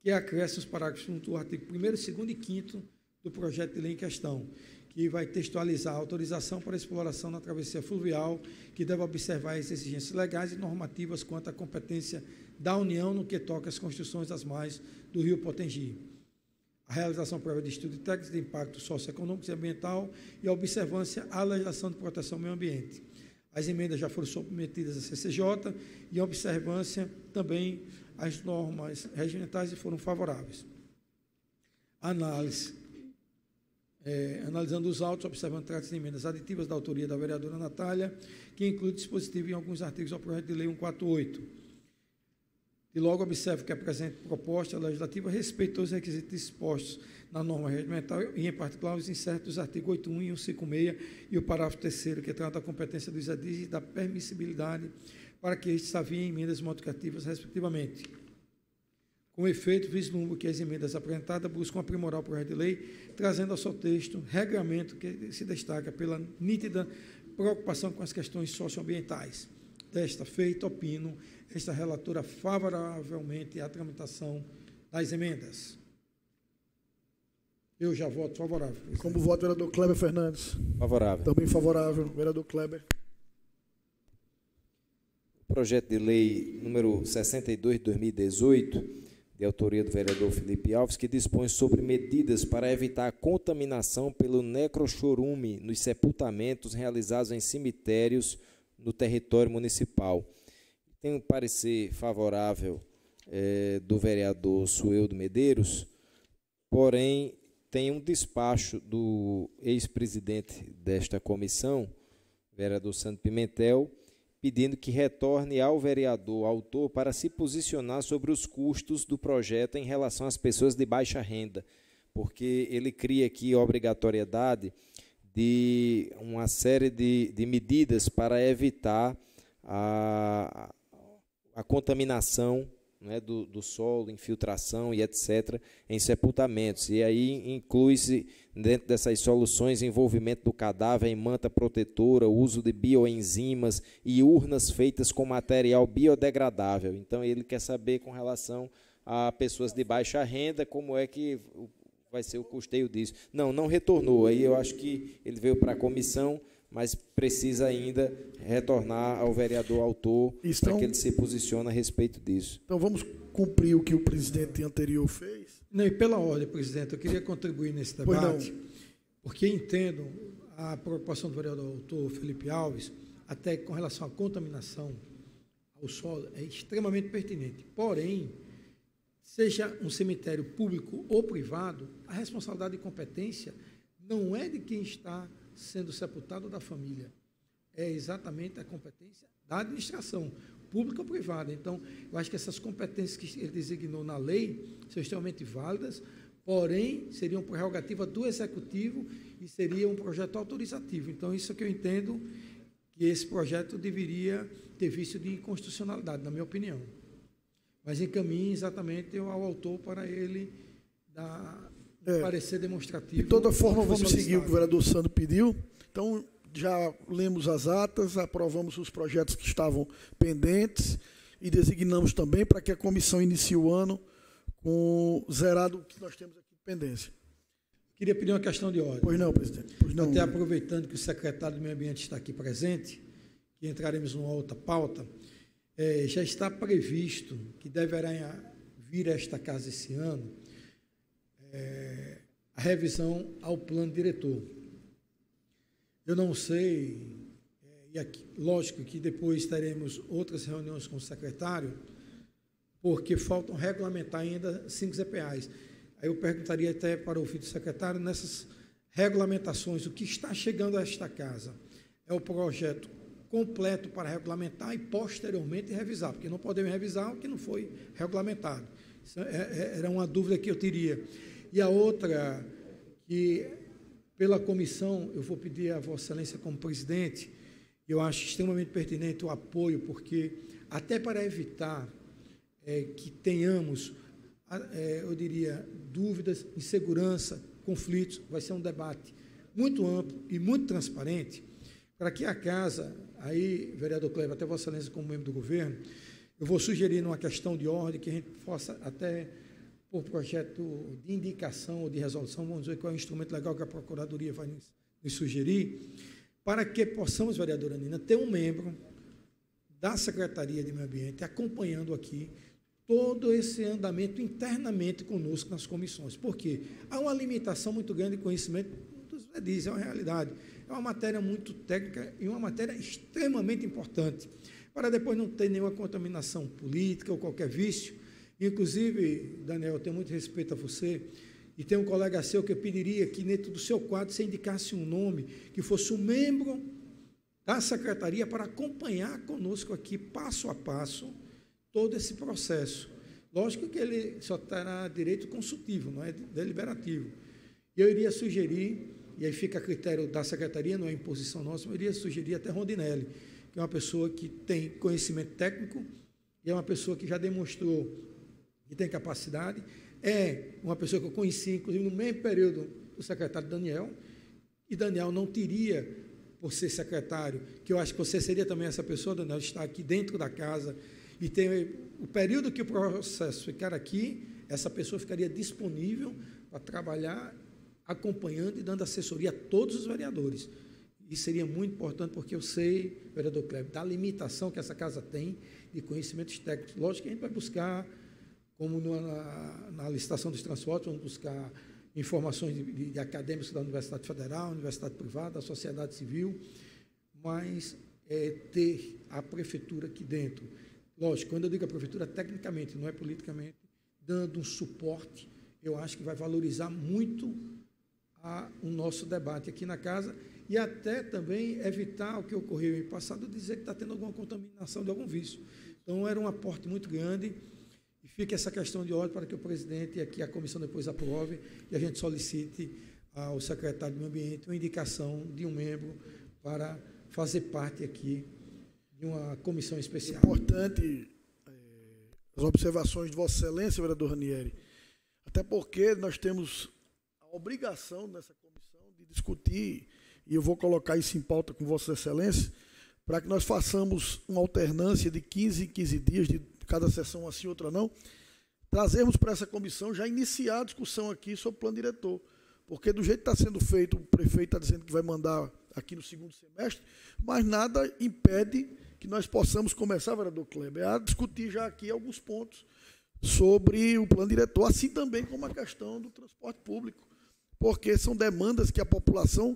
que acrescem os parágrafos do artigo 1º, 2º e 5º do projeto de lei em questão, que vai textualizar a autorização para exploração na travessia fluvial, que deve observar as exigências legais e normativas quanto à competência da União no que toca às construções das margens do Rio Potengi. A realização prévia de estudo técnico de impacto socioeconômico e ambiental e a observância à legislação de proteção ao meio ambiente. As emendas já foram submetidas à CCJ e a observância também às normas regimentais e foram favoráveis. Analisando os autos, observando trata-se de emendas aditivas da autoria da vereadora Natália, que inclui dispositivo em alguns artigos ao projeto de lei 148. E logo observo que a presente proposta legislativa respeitou os requisitos dispostos na norma regimental e, em particular, os insertos dos artigos 81 e 156 e o parágrafo 3º, que trata da competência dos edis e da permissibilidade para que estes aviem emendas modificativas, respectivamente. Com efeito, vislumbro que as emendas apresentadas buscam aprimorar o projeto de lei, trazendo ao seu texto regramento que se destaca pela nítida preocupação com as questões socioambientais. Desta feita, opino esta relatora favoravelmente à tramitação das emendas. Eu já voto favorável. Presidente. Como voto, vereador Kleber Fernandes? Favorável. Também favorável, vereador Kleber. Projeto de lei número 62 de 2018, de autoria do vereador Felipe Alves, que dispõe sobre medidas para evitar a contaminação pelo necrochorume nos sepultamentos realizados em cemitérios no território municipal. Tem um parecer favorável do vereador Sueldo Medeiros, porém tem um despacho do ex-presidente desta comissão, vereador Sandro Pimentel, pedindo que retorne ao vereador autor para se posicionar sobre os custos do projeto em relação às pessoas de baixa renda, porque ele cria aqui a obrigatoriedade de uma série de medidas para evitar a contaminação, né, do solo, infiltração e etc., em sepultamentos. E aí inclui-se, dentro dessas soluções, envolvimento do cadáver em manta protetora, uso de bioenzimas e urnas feitas com material biodegradável. Então, ele quer saber, com relação a pessoas de baixa renda, como é que vai ser o custeio disso. Não retornou. Aí eu acho que ele veio para a comissão, mas precisa ainda retornar ao vereador autor para que ele se posicione a respeito disso. Então, vamos cumprir o que o presidente anterior fez? Não, e pela ordem, presidente, eu queria contribuir nesse debate, porque entendo a preocupação do vereador autor Felipe Alves, até com relação à contaminação ao solo, é extremamente pertinente. Porém, seja um cemitério público ou privado, a responsabilidade e competência não é de quem está sendo sepultado da família, é exatamente a competência da administração, pública ou privada. Então, eu acho que essas competências que ele designou na lei são extremamente válidas, porém, seriam prerrogativa do Executivo e seria um projeto autorizativo. Então, isso é que eu entendo que esse projeto deveria ter vício de inconstitucionalidade, na minha opinião. Mas encaminhe exatamente ao autor para ele dar parecer demonstrativo. De toda forma, vamos seguir o que o vereador Sandro pediu. Então, já lemos as atas, aprovamos os projetos que estavam pendentes e designamos também para que a comissão inicie o ano com zerado o que nós temos aqui de pendência. Queria pedir uma questão de ordem. Pois não, presidente. Pois não. Até aproveitando que o secretário do Meio Ambiente está aqui presente, que entraremos numa outra pauta, já está previsto que deverá vir a esta casa esse ano a revisão ao plano diretor. Eu não sei, e aqui, lógico que depois teremos outras reuniões com o secretário, porque faltam regulamentar ainda 5 ZPAs. Aí eu perguntaria até para o filho do secretário, nessas regulamentações, o que está chegando a esta casa é o projeto completo para regulamentar e posteriormente revisar, porque não podemos revisar o que não foi regulamentado. Isso era uma dúvida que eu teria. E a outra, que pela comissão, eu vou pedir a Vossa Excelência como presidente, eu acho extremamente pertinente o apoio, porque até para evitar que tenhamos, eu diria, dúvidas, insegurança, conflitos, vai ser um debate muito amplo e muito transparente, para que a casa, aí, vereador Kleber, até Vossa Excelência como membro do governo, eu vou sugerir numa questão de ordem que a gente possa até, por projeto de indicação ou de resolução, vamos ver qual é o instrumento legal que a Procuradoria vai nos sugerir, para que possamos, vereadora Nina, ter um membro da Secretaria de Meio Ambiente acompanhando aqui todo esse andamento internamente conosco nas comissões. Por quê? Há uma limitação muito grande de conhecimento dos edis, é uma realidade. É uma matéria muito técnica e uma matéria extremamente importante, para depois não ter nenhuma contaminação política ou qualquer vício. Inclusive, Daniel, eu tenho muito respeito a você, e tem um colega seu que eu pediria que dentro do seu quadro você indicasse um nome, que fosse um membro da secretaria para acompanhar conosco aqui, passo a passo, todo esse processo. Lógico que ele só terá direito consultivo, não é deliberativo. E eu iria sugerir, e aí fica a critério da secretaria, não é imposição nossa, eu iria sugerir até Rondinelli, que é uma pessoa que tem conhecimento técnico e é uma pessoa que já demonstrou que tem capacidade, é uma pessoa que eu conheci, inclusive, no mesmo período do secretário Daniel, e Daniel não teria, por ser secretário, que eu acho que você seria também essa pessoa, Daniel, está aqui dentro da casa, e tem o período que o processo ficar aqui, essa pessoa ficaria disponível para trabalhar, acompanhando e dando assessoria a todos os vereadores. Isso seria muito importante, porque eu sei, vereador Kleber, da limitação que essa casa tem de conhecimentos técnicos. Lógico que a gente vai buscar, como na licitação dos transportes, vamos buscar informações de acadêmicos da Universidade Federal, Universidade Privada, da sociedade civil, mas ter a prefeitura aqui dentro. Lógico, quando eu digo a prefeitura, tecnicamente, não é politicamente, dando um suporte, eu acho que vai valorizar muito o nosso debate aqui na casa e até também evitar o que ocorreu em passado, dizer que está tendo alguma contaminação de algum vício. Então, era um aporte muito grande e fica essa questão de ordem para que o presidente e aqui a comissão depois aprove e a gente solicite ao secretário do Meio Ambiente uma indicação de um membro para fazer parte aqui de uma comissão especial. Importante as observações de Vossa Excelência, vereador Ranieri, até porque nós temos a obrigação nessa comissão de discutir, e eu vou colocar isso em pauta com Vossa Excelência, para que nós façamos uma alternância de 15 em 15 dias, de cada sessão assim, outra não, trazermos para essa comissão já iniciar a discussão aqui sobre o plano diretor, porque do jeito que está sendo feito, o prefeito está dizendo que vai mandar aqui no segundo semestre, mas nada impede que nós possamos começar, vereador Kleber, a discutir já aqui alguns pontos sobre o plano diretor, assim também como a questão do transporte público, porque são demandas que a população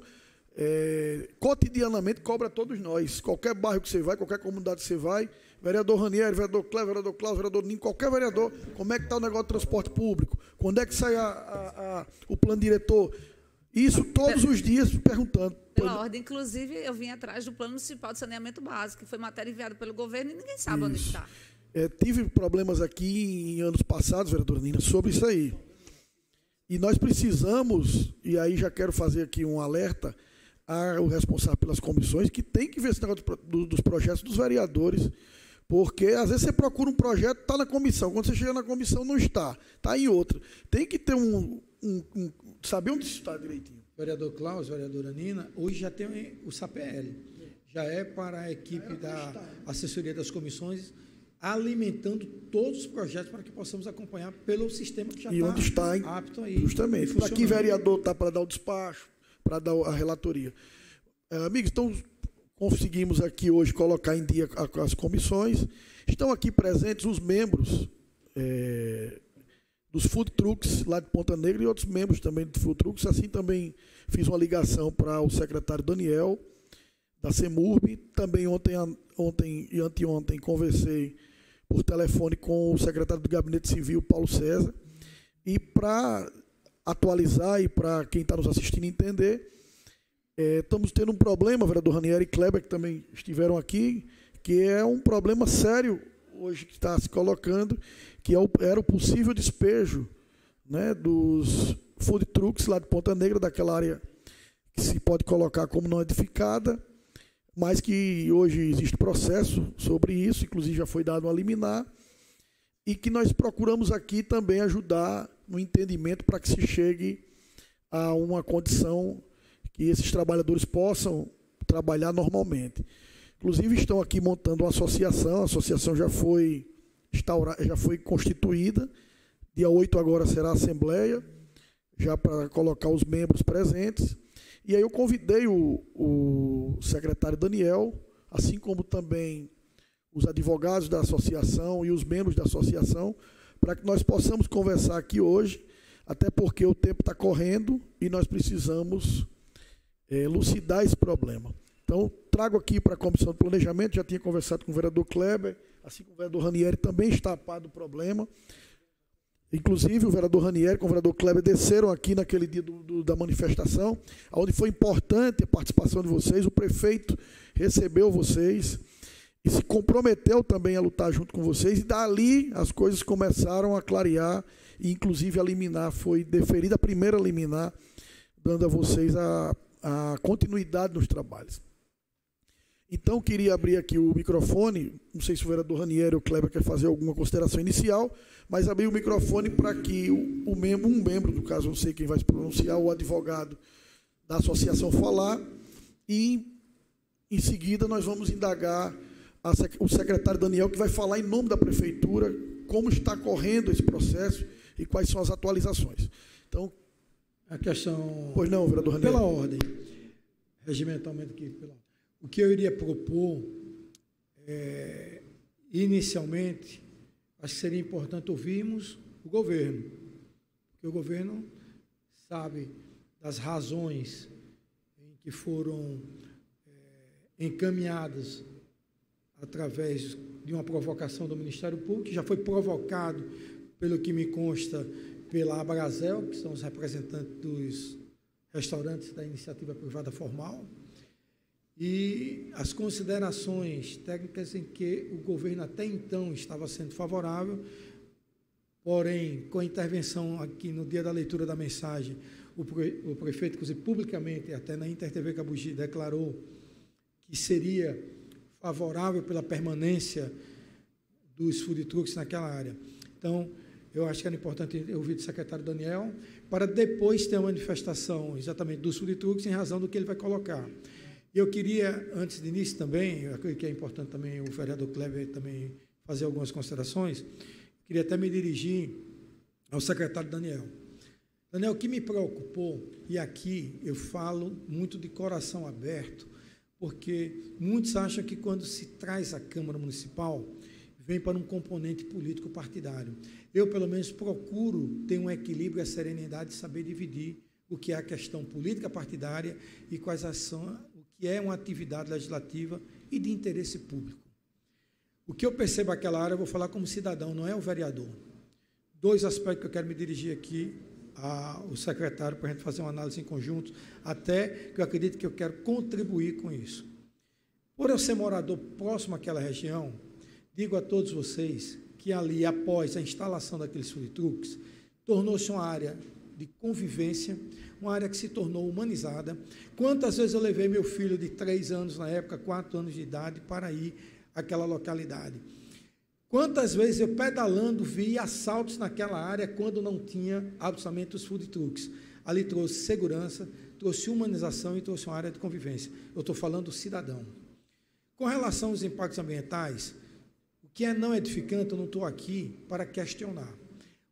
cotidianamente cobra a todos nós. Qualquer bairro que você vai, qualquer comunidade que você vai, vereador Ranieri, vereador Kleber, vereador Cláudio, vereador Ninho, qualquer vereador, como é que está o negócio do transporte público? Quando é que sai o plano diretor? Isso todos os dias perguntando. Pela ordem, inclusive, eu vim atrás do Plano Municipal de Saneamento Básico, que foi matéria enviada pelo governo e ninguém sabe onde está. Tive problemas aqui em anos passados, vereadora Nina, sobre isso aí. E nós precisamos, e aí já quero fazer aqui um alerta ao responsável pelas comissões, que tem que ver esse negócio dos projetos dos vereadores, porque às vezes você procura um projeto, está na comissão, quando você chega na comissão não está em outra. Tem que ter saber onde está direitinho. Vereador Cláudio, vereadora Nina, hoje já tem o SAPL, já é para a equipe da assessoria das comissões alimentando todos os projetos para que possamos acompanhar pelo sistema que já está apto aí. Justamente. Aqui, vereador está para dar o despacho, para dar a relatoria. Amigos, então, conseguimos aqui hoje colocar em dia as comissões. Estão aqui presentes os membros dos food trucks lá de Ponta Negra e outros membros também do food trucks. Assim também fiz uma ligação para o secretário Daniel, da CEMURB. Também ontem e anteontem conversei por telefone com o secretário do Gabinete Civil, Paulo César. E para atualizar e para quem está nos assistindo entender, estamos tendo um problema, vereador Ranieri e Kleber, que também estiveram aqui, que é um problema sério hoje que está se colocando, que era o possível despejo, né, dos food trucks lá de Ponta Negra, daquela área que se pode colocar como não edificada, mas que hoje existe processo sobre isso, inclusive já foi dado uma liminar, e que nós procuramos aqui também ajudar no entendimento para que se chegue a uma condição que esses trabalhadores possam trabalhar normalmente. Inclusive estão aqui montando uma associação, a associação já foi constituída, dia 8 agora será a assembleia, já para colocar os membros presentes. E aí eu convidei o secretário Daniel, assim como também os advogados da associação e os membros da associação, para que nós possamos conversar aqui hoje, até porque o tempo está correndo e nós precisamos elucidar esse problema. Então, trago aqui para a Comissão de Planejamento, já tinha conversado com o vereador Kleber, assim como o vereador Ranieri também está a par do problema. Inclusive, o vereador Ranieri com o vereador Kleber desceram aqui naquele dia da manifestação, onde foi importante a participação de vocês, o prefeito recebeu vocês e se comprometeu também a lutar junto com vocês, e dali as coisas começaram a clarear, e inclusive a liminar foi deferida, a primeira liminar, dando a vocês a continuidade nos trabalhos. Então, queria abrir aqui o microfone, não sei se o vereador Ranieri ou o Kleber quer fazer alguma consideração inicial, mas abrir o microfone para que um membro, no caso, não sei quem vai se pronunciar, o advogado da associação falar, e em seguida nós vamos indagar o secretário Daniel, que vai falar em nome da prefeitura como está correndo esse processo e quais são as atualizações. Então, a questão... Pois não, vereador Ranieri. Pela ordem, regimentalmente aqui, o que eu iria propor, inicialmente, acho que seria importante ouvirmos o governo, porque o governo sabe das razões em que foram encaminhadas através de uma provocação do Ministério Público, que já foi provocado, pelo que me consta, pela Abrazel, que são os representantes dos restaurantes da iniciativa privada formal, e as considerações técnicas em que o governo até então estava sendo favorável, porém, com a intervenção aqui no dia da leitura da mensagem, o prefeito, inclusive, publicamente, até na InterTV Cabugi, declarou que seria favorável pela permanência dos food trucks naquela área. Então, eu acho que era importante ouvir do secretário Daniel, para depois ter uma manifestação exatamente dos food trucks em razão do que ele vai colocar. Eu queria, antes de início também, eu acredito que é importante também o vereador Kleber também fazer algumas considerações, queria até me dirigir ao secretário Daniel. Daniel, o que me preocupou, e aqui eu falo muito de coração aberto, porque muitos acham que quando se traz a Câmara Municipal, vem para um componente político partidário. Eu, pelo menos, procuro ter um equilíbrio e a serenidade de saber dividir o que é a questão política partidária e quais são o que é uma atividade legislativa e de interesse público. O que eu percebo naquela área, eu vou falar como cidadão, não é o vereador. Dois aspectos que eu quero me dirigir aqui ao secretário para a gente fazer uma análise em conjunto, até que eu acredito que eu quero contribuir com isso. Por eu ser morador próximo àquela região, digo a todos vocês que ali, após a instalação daqueles food trucks, tornou-se uma área de convivência, uma área que se tornou humanizada. Quantas vezes eu levei meu filho de 3 anos, na época, 4 anos de idade, para ir àquela localidade? Quantas vezes eu, pedalando, vi assaltos naquela área quando não tinha absolutamente os food trucks? Ali trouxe segurança, trouxe humanização e trouxe uma área de convivência. Eu estou falando do cidadão. Com relação aos impactos ambientais, o que é não edificante, eu não estou aqui para questionar.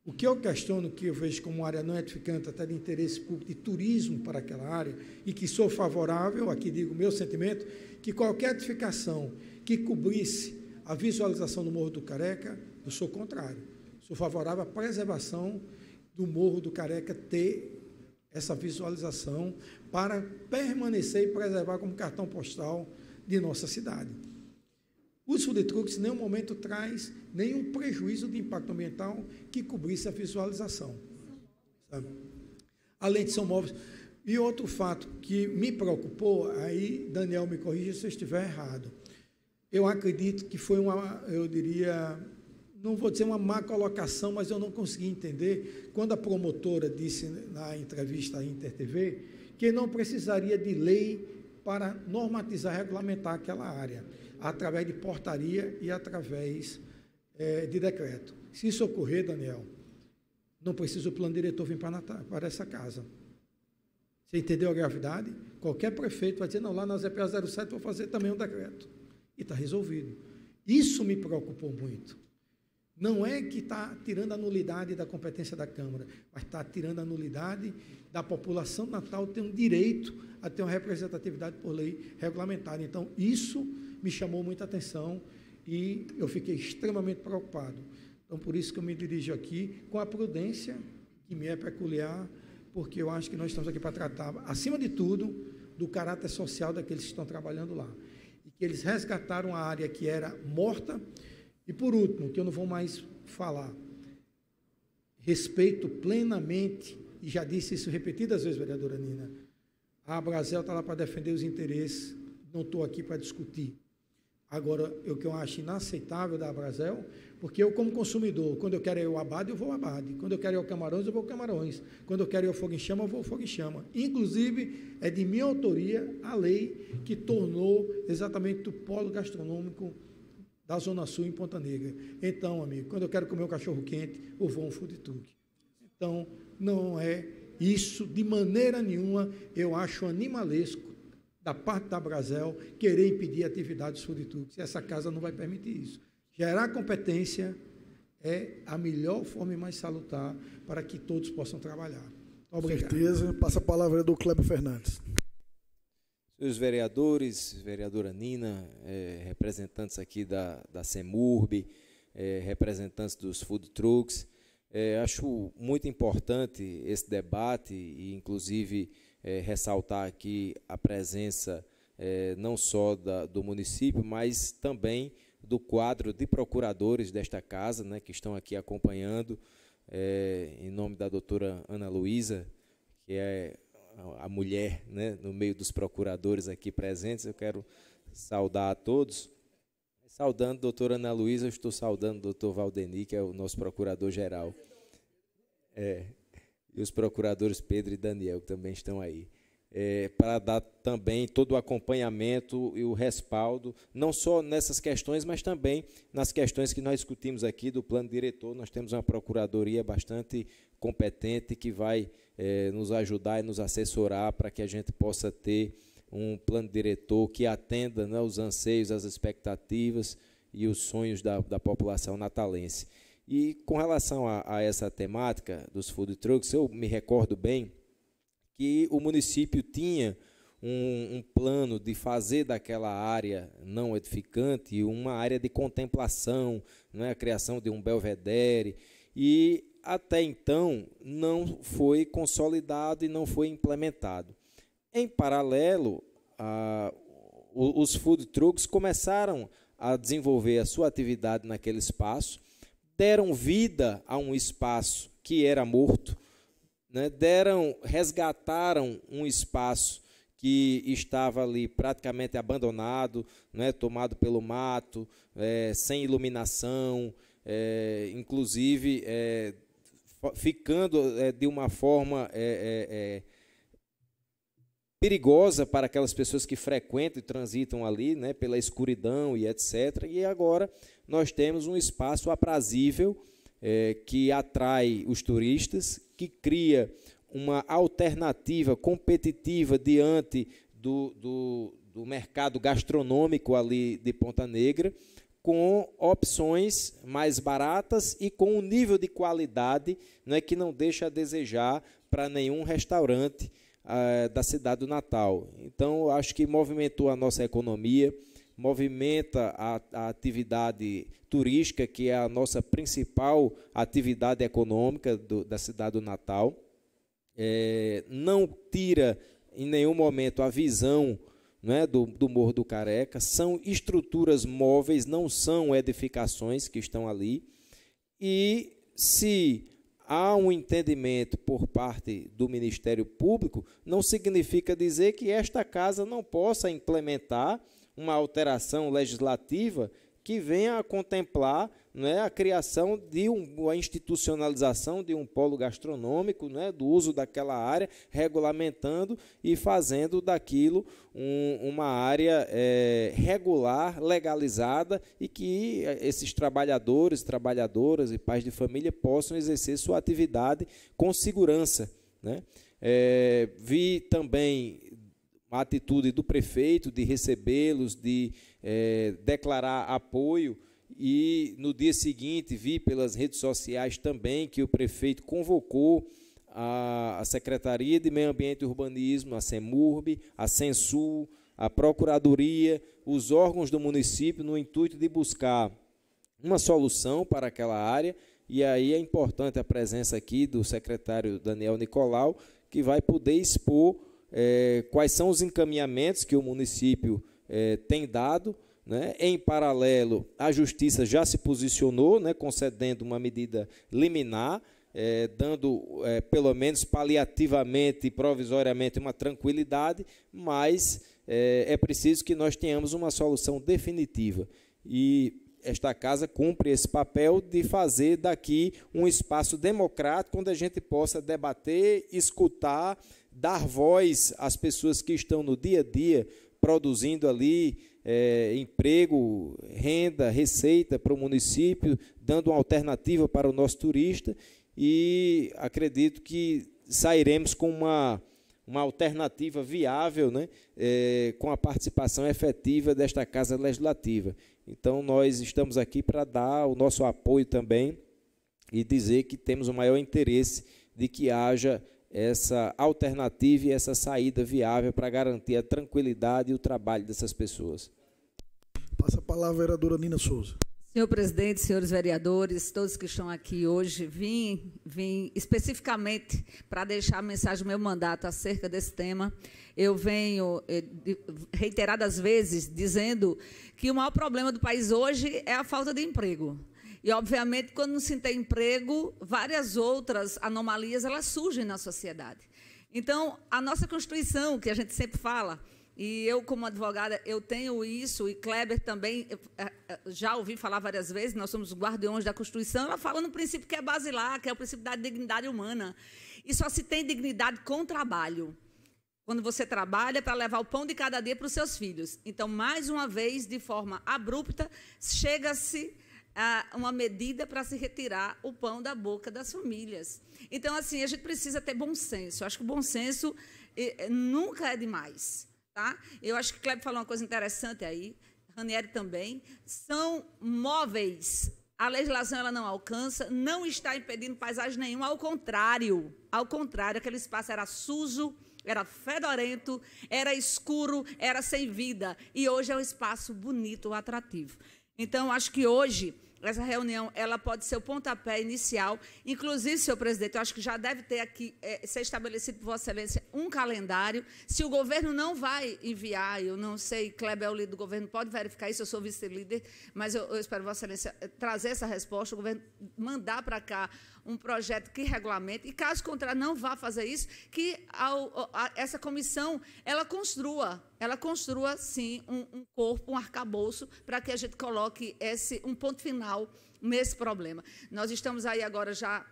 O que eu questiono, que eu vejo como área não edificante, até de interesse público, de turismo para aquela área, e que sou favorável, aqui digo o meu sentimento, que qualquer edificação que cobrisse a visualização do Morro do Careca, eu sou contrário. Sou favorável à preservação do Morro do Careca ter essa visualização para permanecer e preservar como cartão postal de nossa cidade. Os food trucks, em nenhum momento, traz nenhum prejuízo de impacto ambiental que cobrisse a visualização. Sabe? Além de são móveis. E outro fato que me preocupou, aí, Daniel, me corrija se eu estiver errado. Eu acredito que foi eu diria, não vou dizer uma má colocação, mas eu não consegui entender, quando a promotora disse na entrevista à Inter TV, que não precisaria de lei para normatizar, regulamentar aquela área, através de portaria e através de decreto. Se isso ocorrer, Daniel, não precisa o plano diretor vir para essa casa. Você entendeu a gravidade? Qualquer prefeito vai dizer, não, lá na ZPA 07 vou fazer também um decreto. E está resolvido. Isso me preocupou muito. Não é que está tirando a nulidade da competência da Câmara, mas está tirando a nulidade da população natal ter um direito a ter uma representatividade por lei regulamentada. Então, isso me chamou muita atenção e eu fiquei extremamente preocupado. Então, por isso que eu me dirijo aqui com a prudência que me é peculiar, porque eu acho que nós estamos aqui para tratar, acima de tudo, do caráter social daqueles que estão trabalhando lá. E que eles resgataram a área que era morta. E, por último, que eu não vou mais falar, respeito plenamente, e já disse isso repetidas vezes, vereadora Nina, a Abrazel está lá para defender os interesses, não estou aqui para discutir. Agora, o que eu acho inaceitável da Abrazel, porque eu, como consumidor, quando eu quero ir ao Abade, eu vou ao Abade. Quando eu quero ir ao Camarões, eu vou ao Camarões. Quando eu quero ir ao Fogo em Chama, eu vou ao Fogo em Chama. Inclusive, é de minha autoria a lei que tornou exatamente o polo gastronômico da Zona Sul em Ponta Negra. Então, amigo, quando eu quero comer um cachorro quente, eu vou a um food truck. Então, não é isso, de maneira nenhuma, eu acho animalesco da parte da Abrazel querer impedir a atividade dos food trucks. Essa casa não vai permitir isso. Gerar competência é a melhor forma e mais salutar para que todos possam trabalhar. Obrigado. Com certeza. Passa a palavra do Cléber Fernandes. Senhores vereadores, vereadora Nina, representantes aqui da CEMURB, representantes dos food trucks, acho muito importante esse debate e, inclusive, ressaltar aqui a presença não só do município, mas também do quadro de procuradores desta casa, né, que estão aqui acompanhando, em nome da doutora Ana Luísa, que é a mulher, né, no meio dos procuradores aqui presentes. Eu quero saudar a todos. Saudando a doutora Ana Luísa, eu estou saudando o doutor Valdeni, que é o nosso procurador-geral. E os procuradores Pedro e Daniel, que também estão aí. Para dar também todo o acompanhamento e o respaldo, não só nessas questões, mas também nas questões que nós discutimos aqui do plano diretor. Nós temos uma procuradoria bastante competente que vai nos ajudar e nos assessorar para que a gente possa ter um plano diretor que atenda, né, os anseios, as expectativas e os sonhos da população natalense. E com relação a essa temática dos food trucks, eu me recordo bem que o município tinha um plano de fazer daquela área não edificante uma área de contemplação, né, a criação de um belvedere, e até então não foi consolidado e não foi implementado. Em paralelo, os food trucks começaram a desenvolver a sua atividade naquele espaço, deram vida a um espaço que era morto, né, resgataram um espaço que estava ali praticamente abandonado, né, tomado pelo mato, sem iluminação, inclusive ficando de uma forma perigosa para aquelas pessoas que frequentam e transitam ali, né, pela escuridão e etc. E agora nós temos um espaço aprazível que atrai os turistas, que cria uma alternativa competitiva diante do mercado gastronômico ali de Ponta Negra, com opções mais baratas e com um nível de qualidade, né, que não deixa a desejar para nenhum restaurante da cidade do Natal. Então, eu acho que movimentou a nossa economia, movimenta a atividade turística, que é a nossa principal atividade econômica da cidade do Natal. Não tira em nenhum momento a visão, né, do Morro do Careca. São estruturas móveis, não são edificações que estão ali. E se há um entendimento por parte do Ministério Público, não significa dizer que esta casa não possa implementar uma alteração legislativa que venha a contemplar, né, a criação de a institucionalização de um polo gastronômico, né, do uso daquela área, regulamentando e fazendo daquilo uma área regular, legalizada, e que esses trabalhadores, trabalhadoras e pais de família possam exercer sua atividade com segurança, né? Vi também a atitude do prefeito de recebê-los, de declarar apoio, e no dia seguinte vi pelas redes sociais também que o prefeito convocou a Secretaria de Meio Ambiente e Urbanismo, a CEMURB, a Censul, a Procuradoria, os órgãos do município, no intuito de buscar uma solução para aquela área. E aí é importante a presença aqui do secretário Daniel Nicolau, que vai poder expor quais são os encaminhamentos que o município tem dado, né? Em paralelo, a Justiça já se posicionou, né, concedendo uma medida liminar, dando, pelo menos paliativamente e provisoriamente, uma tranquilidade, mas é preciso que nós tenhamos uma solução definitiva. E esta casa cumpre esse papel de fazer daqui um espaço democrático, onde a gente possa debater, escutar, dar voz às pessoas que estão no dia a dia produzindo ali emprego, renda, receita para o município, dando uma alternativa para o nosso turista, e acredito que sairemos com uma alternativa viável, né, com a participação efetiva desta Casa Legislativa. Então, nós estamos aqui para dar o nosso apoio também e dizer que temos o maior interesse de que haja essa alternativa e essa saída viável para garantir a tranquilidade e o trabalho dessas pessoas. Passa a palavra à vereadora Nina Souza. Senhor presidente, senhores vereadores, todos que estão aqui hoje, vim especificamente para deixar a mensagem do meu mandato acerca desse tema. Eu venho reiteradas vezes dizendo que o maior problema do país hoje é a falta de emprego. E, obviamente, quando não se tem emprego, várias outras anomalias elas surgem na sociedade. Então, a nossa Constituição, que a gente sempre fala, e eu, como advogada, eu tenho isso, e Kleber também, já ouvi falar várias vezes, nós somos guardiões da Constituição, ela fala no princípio que é basilar, que é o princípio da dignidade humana. E só se tem dignidade com trabalho. Quando você trabalha para levar o pão de cada dia para os seus filhos. Então, mais uma vez, de forma abrupta, chega-se a uma medida para se retirar o pão da boca das famílias. Então, assim, a gente precisa ter bom senso. Eu acho que o bom senso nunca é demais. Tá? Eu acho que o Kleber falou uma coisa interessante aí, Ranieri também, são móveis, a legislação ela não alcança, não está impedindo paisagem nenhuma, ao contrário, aquele espaço era sujo, era fedorento, era escuro, era sem vida, e hoje é um espaço bonito, atrativo. Então, acho que hoje essa reunião ela pode ser o pontapé inicial. Inclusive, senhor presidente, eu acho que já deve ter aqui, ser estabelecido por Vossa Excelência um calendário. Se o governo não vai enviar, eu não sei, Kleber é o líder do governo, pode verificar isso, eu sou vice-líder, mas eu espero Vossa Excelência trazer essa resposta, o governo mandar para cá um projeto que regulamente, e caso contrário não vá fazer isso, que essa comissão ela construa sim, um corpo, um arcabouço, para que a gente coloque um ponto final nesse problema. Nós estamos aí agora já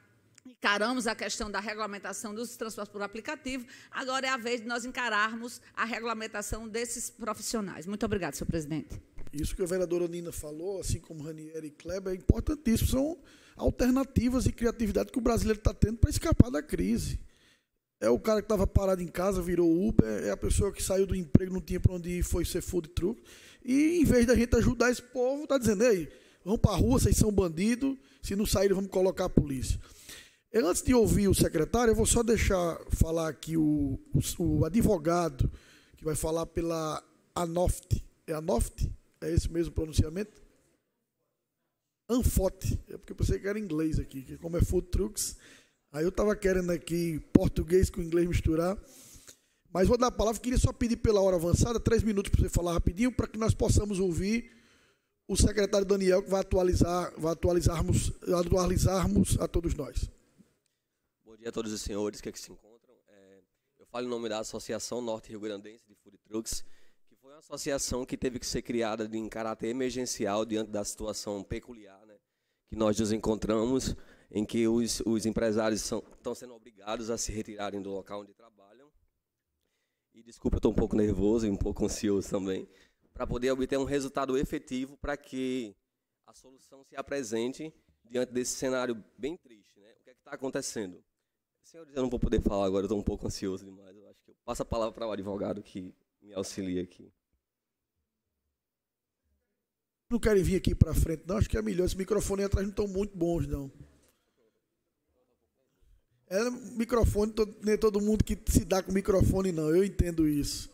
encaramos a questão da regulamentação dos transportes por aplicativo, agora é a vez de nós encararmos a regulamentação desses profissionais. Muito obrigada, senhor presidente. Isso que a vereadora Nina falou, assim como Ranieri e Kleber, é importantíssimo, são alternativas e criatividade que o brasileiro está tendo para escapar da crise. é o cara que estava parado em casa, virou Uber, é a pessoa que saiu do emprego, não tinha para onde ir, foi ser food truck. E, em vez da gente ajudar esse povo, está dizendo, ei, vamos para a rua, vocês são bandidos, se não saírem, vamos colocar a polícia. Antes de ouvir o secretário, eu vou só deixar falar aqui o advogado, que vai falar pela ANOFT. É ANOFT? É esse mesmo pronunciamento? ANFOT. É porque eu pensei que era inglês aqui, que como é food trucks, aí eu estava querendo aqui português com inglês misturar. Mas vou dar a palavra, queria só pedir pela hora avançada, 3 minutos para você falar rapidinho, para que nós possamos ouvir o secretário Daniel, que vai atualizarmos a todos nós. Bom dia a todos os senhores que aqui se encontram. Eu falo em nome da Associação Norte Rio Grandense de Food Trucks, que foi uma associação que teve que ser criada em caráter emergencial diante da situação peculiar, né, que nós nos encontramos, em que os empresários estão sendo obrigados a se retirarem do local onde trabalham. E desculpa, eu estou um pouco nervoso e um pouco ansioso também, para poder obter um resultado efetivo para que a solução se apresente diante desse cenário bem triste, né? O que é que está acontecendo? Senhores, eu não vou poder falar agora, eu estou um pouco ansioso demais. Eu acho que eu passo a palavra para o advogado que me auxilia aqui. Não querem vir aqui para frente, não? Acho que é melhor. Esse microfone aí atrás não estão muito bons, não. Microfone, nem todo mundo que se dá com microfone, não. Eu entendo isso.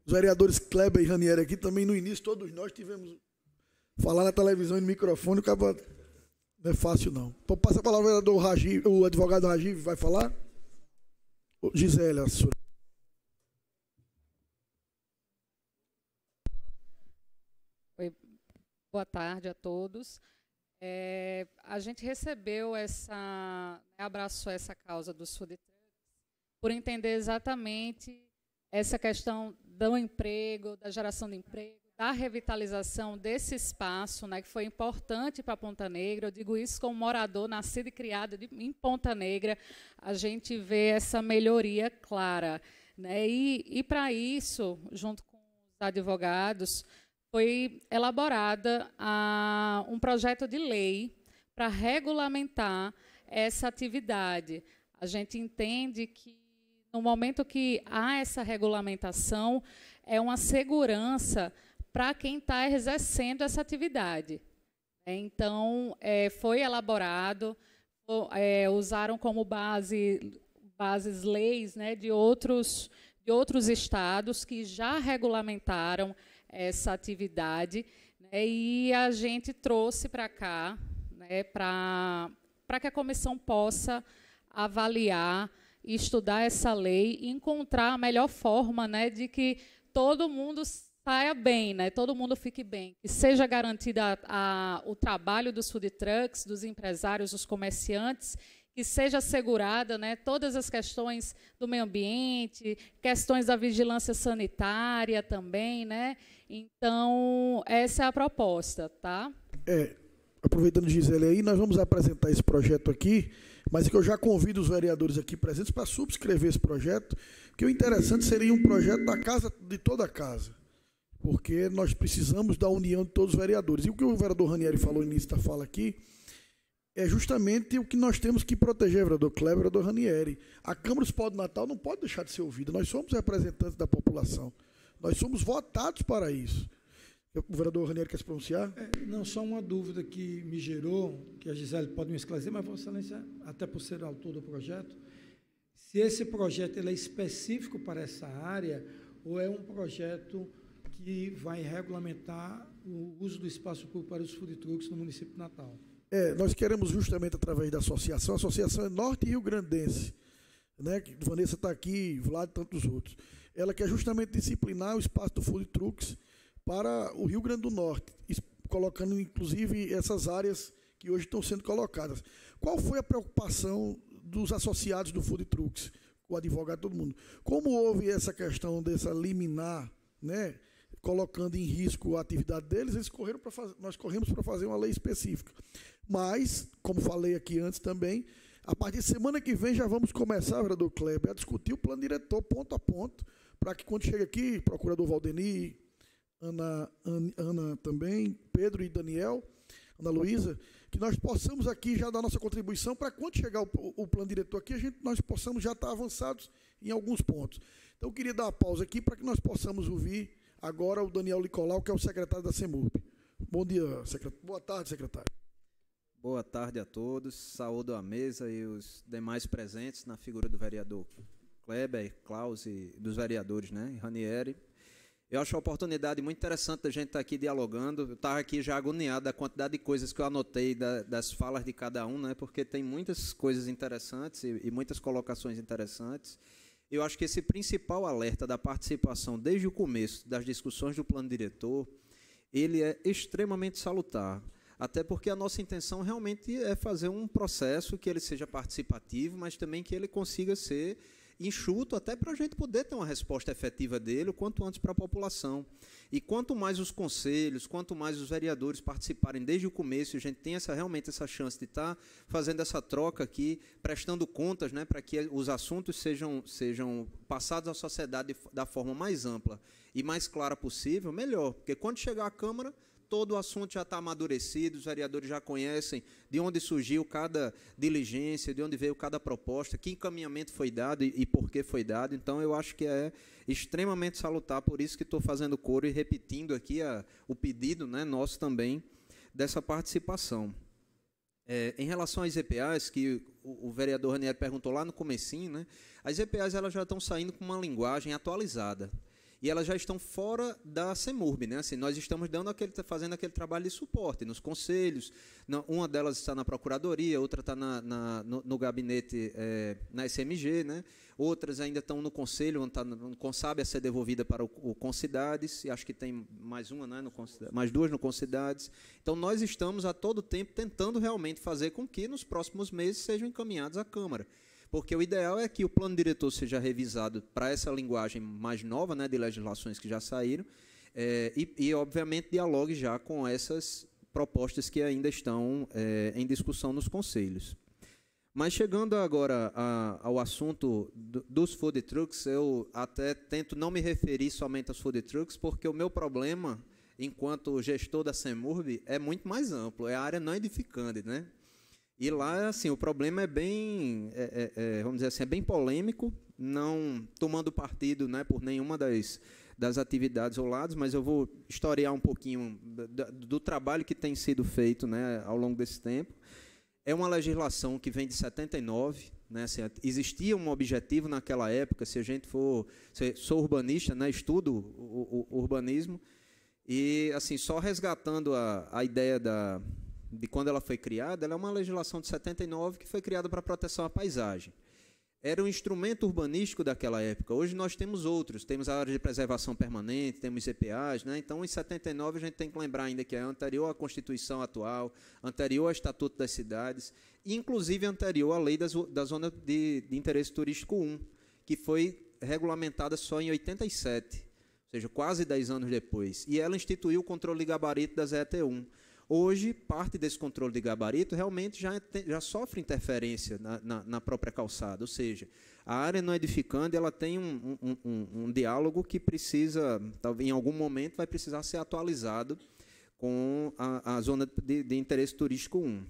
Os vereadores Kleber e Ranieri aqui também, no início, todos nós tivemos falar na televisão e no microfone, acaba... Não é fácil, não. Então, passa a palavra do Rajiv, o advogado Rajiv vai falar. Gisele, a senhora. Oi, boa tarde a todos. A gente recebeu abraçou essa causa dos food trucks por entender exatamente essa questão do emprego, da geração de emprego, da revitalização desse espaço, né, que foi importante para Ponta Negra. Eu digo isso como morador, nascido e criado em Ponta Negra, a gente vê essa melhoria clara, né, e para isso, junto com os advogados, foi elaborada um projeto de lei para regulamentar essa atividade. A gente entende que, no momento que há essa regulamentação, é uma segurança para quem está exercendo essa atividade. Então, foi elaborado, usaram como bases leis, né, de outros estados que já regulamentaram essa atividade, né, e a gente trouxe para cá, né, para que a comissão possa avaliar e estudar essa lei e encontrar a melhor forma, né, de que todo mundo saia bem, né, todo mundo fique bem, que seja garantido o trabalho dos food trucks, dos empresários, dos comerciantes, que seja assegurada, né, todas as questões do meio ambiente, questões da vigilância sanitária também, né? Então, essa é a proposta, tá? Aproveitando, Gisele, aí, nós vamos apresentar esse projeto aqui, mas é que eu já convido os vereadores aqui presentes para subscrever esse projeto, porque o interessante seria um projeto da casa, de toda a casa, porque nós precisamos da união de todos os vereadores. E o que o vereador Ranieri falou no início da fala aqui, é justamente o que nós temos que proteger, vereador Kleber, vereador Ranieri. A Câmara dos Pó do Natal não pode deixar de ser ouvida. Nós somos representantes da população. Nós somos votados para isso. O vereador Ranieri quer se pronunciar? Não, só uma dúvida que me gerou, que a Gisele pode me esclarecer, mas, Vossa Excelência, até por ser autor do projeto, se esse projeto ele é específico para essa área ou é um projeto que vai regulamentar o uso do espaço público para os food trucks no município de Natal? Nós queremos justamente através da associação, a associação é Norte Rio Grandense, né, que Vanessa está aqui, Vlad e tantos outros. Ela quer justamente disciplinar o espaço do food trucks para o Rio Grande do Norte, colocando inclusive essas áreas que hoje estão sendo colocadas. Qual foi a preocupação dos associados do food trucks, o advogado, todo mundo? Como houve essa questão dessa liminar, né, colocando em risco a atividade deles, nós corremos para fazer uma lei específica. Mas, como falei aqui antes também, a partir de semana que vem já vamos começar, vereador Kleber, a discutir o plano diretor ponto a ponto, para que quando chega aqui, procurador Valdeni, Ana também, Pedro e Daniel, Ana Luísa, que nós possamos aqui já dar nossa contribuição para quando chegar o plano diretor aqui, nós possamos já estar avançados em alguns pontos. Então, eu queria dar uma pausa aqui para que nós possamos ouvir agora o Daniel Licolau, que é o secretário da CEMURB. Bom dia, secretário. Boa tarde, secretário. Boa tarde a todos. Saúdo a mesa e os demais presentes na figura do vereador Kleber, Klaus e dos vereadores, né, Ranieri. Eu acho a oportunidade muito interessante da gente estar aqui dialogando. Eu estava aqui já agoniado da quantidade de coisas que eu anotei das falas de cada um, né, porque tem muitas coisas interessantes e muitas colocações interessantes. Eu acho que esse principal alerta da participação desde o começo das discussões do plano diretor, ele é extremamente salutar. Até porque a nossa intenção realmente é fazer um processo que ele seja participativo, mas também que ele consiga ser enxuto, até para a gente poder ter uma resposta efetiva dele o quanto antes para a população. E quanto mais os conselhos, quanto mais os vereadores participarem desde o começo, a gente tem realmente essa chance de estar fazendo essa troca aqui, prestando contas, né, para que os assuntos sejam passados à sociedade da forma mais ampla e mais clara possível, melhor. Porque quando chegar à Câmara, todo o assunto já está amadurecido, os vereadores já conhecem de onde surgiu cada diligência, de onde veio cada proposta, que encaminhamento foi dado e por que foi dado. Então, eu acho que é extremamente salutar, por isso que estou fazendo coro e repetindo aqui o pedido, né, nosso também, dessa participação. Em relação às EPAs, que o vereador Ranieri perguntou lá no comecinho, né, as EPAs elas já estão saindo com uma linguagem atualizada. E elas já estão fora da CEMURB, né? Assim, nós estamos fazendo aquele trabalho de suporte nos conselhos. Uma delas está na Procuradoria, outra está no gabinete, na SMG, né? Outras ainda estão no Conselho, onde está no Consab a ser devolvida para o Concidades, e acho que tem mais uma, né, mais duas no Concidades. Então, nós estamos a todo tempo tentando realmente fazer com que nos próximos meses sejam encaminhados à Câmara. Porque o ideal é que o plano diretor seja revisado para essa linguagem mais nova, né, de legislações que já saíram, e, obviamente, dialogue já com essas propostas que ainda estão em discussão nos conselhos. Mas, chegando agora ao assunto dos food trucks, eu até tento não me referir somente aos food trucks, porque o meu problema, enquanto gestor da CEMURB, é muito mais amplo, é a área não edificante, né? E lá, assim, o problema é bem, vamos dizer assim, é bem polêmico, não tomando partido, né, por nenhuma das atividades ou lados, mas eu vou historiar um pouquinho do trabalho que tem sido feito, né, ao longo desse tempo. É uma legislação que vem de 79, né, assim, existia um objetivo naquela época, se a gente for... Sou urbanista, né, estudo o urbanismo, e, assim, só resgatando a ideia de quando ela foi criada, ela é uma legislação de 79 que foi criada para proteção à paisagem. Era um instrumento urbanístico daquela época. Hoje nós temos outros, temos a área de preservação permanente, temos EPAs, né? Então, em 79, a gente tem que lembrar ainda que é anterior à Constituição atual, anterior ao Estatuto das Cidades, e inclusive anterior à Lei da Zona de Interesse Turístico 1, que foi regulamentada só em 87, ou seja, quase 10 anos depois. E ela instituiu o controle de gabarito da ZET1. Hoje, parte desse controle de gabarito realmente já sofre interferência na própria calçada, ou seja, a área não edificante ela tem um diálogo que precisa, talvez em algum momento, vai precisar ser atualizado com a zona de interesse turístico 1.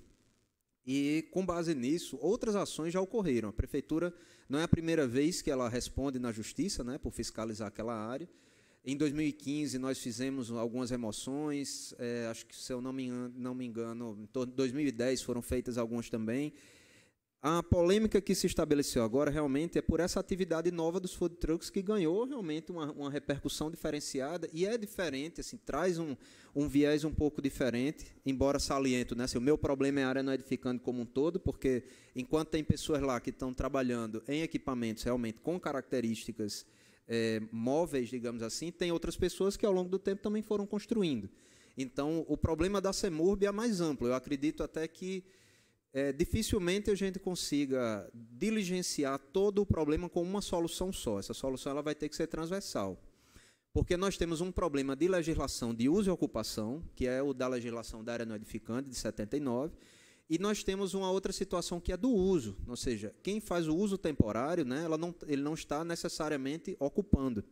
E, com base nisso, outras ações já ocorreram. A Prefeitura não é a primeira vez que ela responde na Justiça, né, por fiscalizar aquela área. Em 2015, nós fizemos algumas remoções, acho que, se eu não me engano, em torno de 2010 foram feitas algumas também. A polêmica que se estabeleceu agora, realmente, é por essa atividade nova dos food trucks, que ganhou realmente uma repercussão diferenciada, e é diferente, assim, traz um viés um pouco diferente, embora saliento, né? Assim, o meu problema é a área não edificante como um todo, porque enquanto tem pessoas lá que estão trabalhando em equipamentos realmente com características móveis, digamos assim, tem outras pessoas que ao longo do tempo também foram construindo. Então, o problema da CEMURB é mais amplo. Eu acredito até que dificilmente a gente consiga diligenciar todo o problema com uma solução só. Essa solução ela vai ter que ser transversal. Porque nós temos um problema de legislação de uso e ocupação, que é o da legislação da área não edificante, de 79, e nós temos uma outra situação que é do uso, ou seja, quem faz o uso temporário, né, ele não está necessariamente ocupando.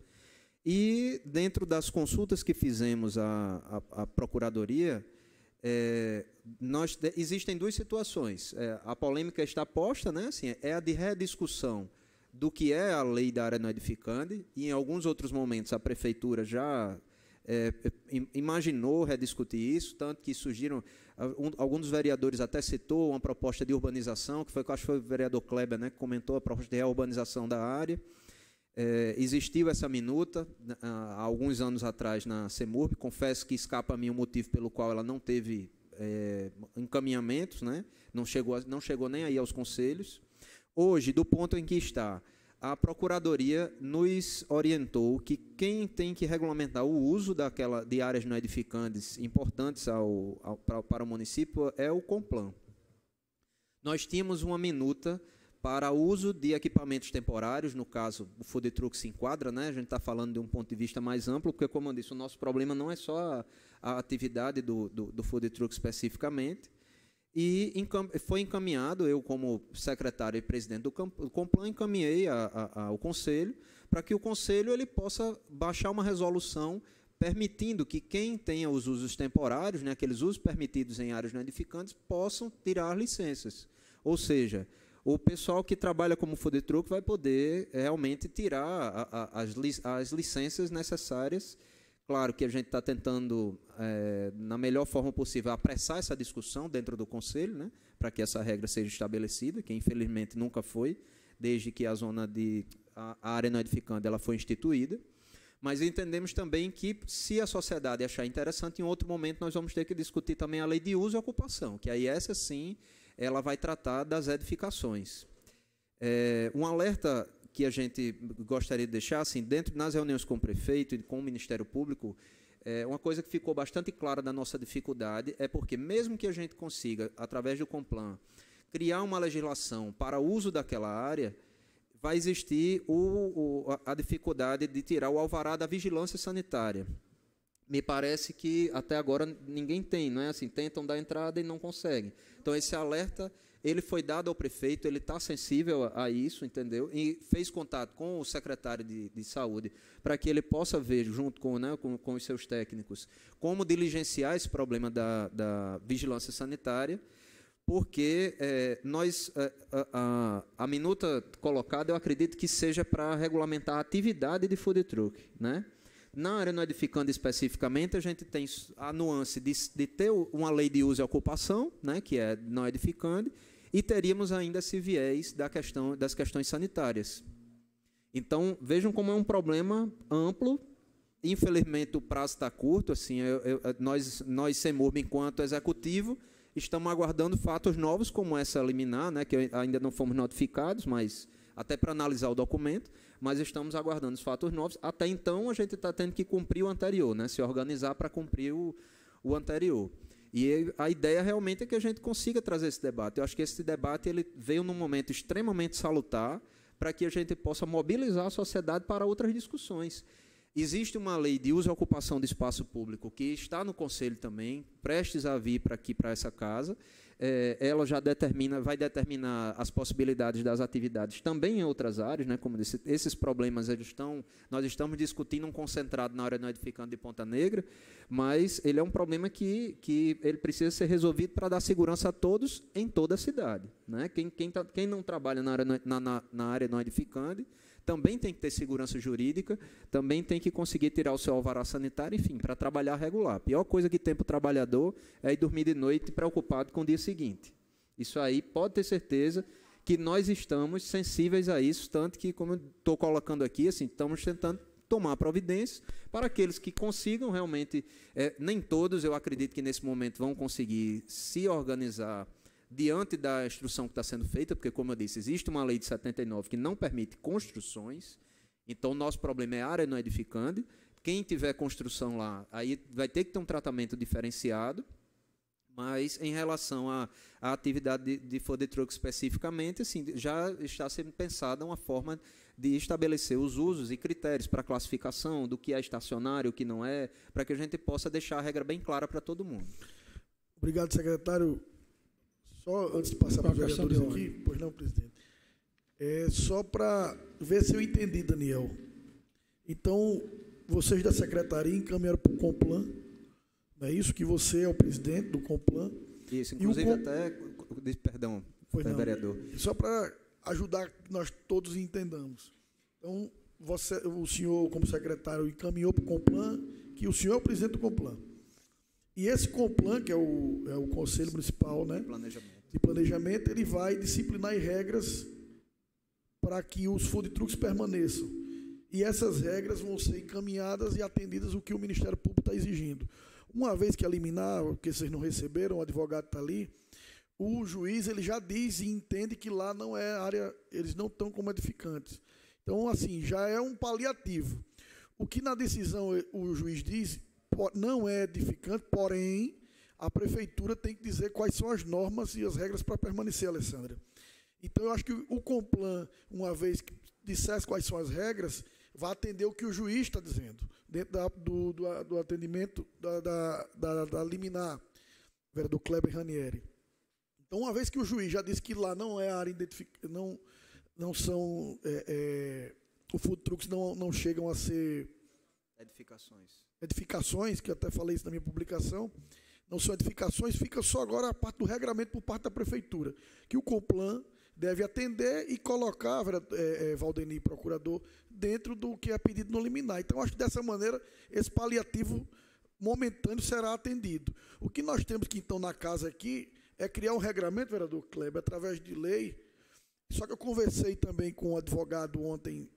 E dentro das consultas que fizemos à Procuradoria, existem duas situações. A polêmica está posta, né? Assim, é a de rediscussão do que é a lei da área não edificante, e em alguns outros momentos a prefeitura já imaginou rediscutir isso, tanto que surgiram, alguns dos vereadores até citou uma proposta de urbanização, que acho que foi o vereador Kleber, né, que comentou a proposta de reurbanização da área. Existiu essa minuta há alguns anos atrás na CEMURB, confesso que escapa a mim o motivo pelo qual ela não teve encaminhamentos, né, não chegou nem aí aos conselhos. Hoje, do ponto em que está, a Procuradoria nos orientou que quem tem que regulamentar o uso de áreas não edificantes importantes para o município é o Complan. Nós tínhamos uma minuta para uso de equipamentos temporários, no caso, o food truck se enquadra, né? A gente está falando de um ponto de vista mais amplo, porque, como eu disse, o nosso problema não é só a atividade do food truck especificamente. E foi encaminhado, eu como secretário e presidente do Complan, encaminhei ao Conselho, para que o Conselho ele possa baixar uma resolução permitindo que quem tenha os usos temporários, né, aqueles usos permitidos em áreas não edificantes, possam tirar licenças. Ou seja, o pessoal que trabalha como food truck vai poder realmente tirar as licenças necessárias. Claro que a gente está tentando, na melhor forma possível, apressar essa discussão dentro do Conselho, né, para que essa regra seja estabelecida, que infelizmente nunca foi, desde que a área não edificante ela foi instituída. Mas entendemos também que, se a sociedade achar interessante, em outro momento nós vamos ter que discutir também a lei de uso e ocupação, que aí essa sim, ela vai tratar das edificações. Um alerta que a gente gostaria de deixar, assim, nas reuniões com o prefeito e com o Ministério Público, uma coisa que ficou bastante clara da nossa dificuldade é porque, mesmo que a gente consiga, através do Complan, criar uma legislação para o uso daquela área, vai existir a dificuldade de tirar o alvará da vigilância sanitária. Me parece que, até agora, ninguém tem, não é assim? Tentam dar entrada e não conseguem. Então, esse alerta ele foi dado ao prefeito, ele está sensível a isso, entendeu? E fez contato com o secretário de Saúde para que ele possa ver, junto com os seus técnicos, como diligenciar esse problema da vigilância sanitária, porque a minuta colocada, eu acredito que seja para regulamentar a atividade de food truck, né? Na área não edificante especificamente, a gente tem a nuance de ter uma lei de uso e ocupação, né, que é não edificante, e teríamos ainda esse viés das questões sanitárias. Então, vejam como é um problema amplo. Infelizmente, o prazo está curto. Assim, nós CEMURB, enquanto executivo, estamos aguardando fatos novos, como essa liminar, né, que ainda não fomos notificados, mas até para analisar o documento, mas estamos aguardando os fatos novos. Até então, a gente está tendo que cumprir o anterior, né, se organizar para cumprir o anterior. E a ideia realmente é que a gente consiga trazer esse debate. Eu acho que esse debate ele veio num momento extremamente salutar para que a gente possa mobilizar a sociedade para outras discussões. Existe uma lei de uso e ocupação de espaço público que está no Conselho também, prestes a vir para essa casa. Ela já vai determinar as possibilidades das atividades também em outras áreas, né? Como disse, esses problemas nós estamos discutindo um concentrado na área não edificante de Ponta Negra, mas ele é um problema que ele precisa ser resolvido para dar segurança a todos em toda a cidade, né? Quem não trabalha na área não edificante também tem que ter segurança jurídica, também tem que conseguir tirar o seu alvará sanitário, enfim, para trabalhar regular. A pior coisa que tem para o trabalhador é ir dormir de noite preocupado com o dia seguinte. Isso aí pode ter certeza que nós estamos sensíveis a isso, tanto que, como eu estou colocando aqui, assim, estamos tentando tomar providências para aqueles que consigam realmente, nem todos, eu acredito que nesse momento vão conseguir se organizar diante da instrução que está sendo feita, porque, como eu disse, existe uma lei de 79 que não permite construções, então o nosso problema é a área não edificante. Quem tiver construção lá, aí vai ter que ter um tratamento diferenciado, mas em relação à atividade de food truck especificamente, assim, já está sendo pensada uma forma de estabelecer os usos e critérios para classificação do que é estacionário, o que não é, para que a gente possa deixar a regra bem clara para todo mundo. Obrigado, secretário. Só antes de passar para os vereadores aqui, pois não, presidente. Só para ver se eu entendi, Daniel. Então, vocês da secretaria encaminharam para o Complan Não é isso? Que você é o presidente do Complan. Isso, inclusive perdão, vereador. Só para ajudar que nós todos entendamos. Então, o senhor, como secretário, encaminhou para o Complan, que o senhor é o presidente do Complan. E esse Complan, que é o Conselho Municipal, né, de Planejamento, ele vai disciplinar regras para que os food trucks permaneçam. E essas regras vão ser encaminhadas e atendidas o que o Ministério Público está exigindo. Uma vez que eliminar, porque vocês não receberam, o advogado está ali, o juiz ele já diz e entende que lá não é área, eles não estão como edificantes. Então, assim, já é um paliativo. O que na decisão o juiz diz não é edificante, porém, a prefeitura tem que dizer quais são as normas e as regras para permanecer, Alessandra. Então, eu acho que o Complan, uma vez que dissesse quais são as regras, vai atender o que o juiz está dizendo, dentro do atendimento da liminar, vereador Kleber Ranieri. Então, uma vez que o juiz já disse que lá não é área identificada, não são, o food trucks não chegam a ser edificações, que eu até falei isso na minha publicação, não são edificações, fica só agora a parte do regramento por parte da prefeitura, que o Complan deve atender e colocar, Valdeni, procurador, dentro do que é pedido no liminar. Então, acho que dessa maneira, esse paliativo momentâneo será atendido. O que nós temos que, então, na casa aqui, é criar um regramento, vereador Kleber, através de lei. Só que eu conversei também com o advogado ontem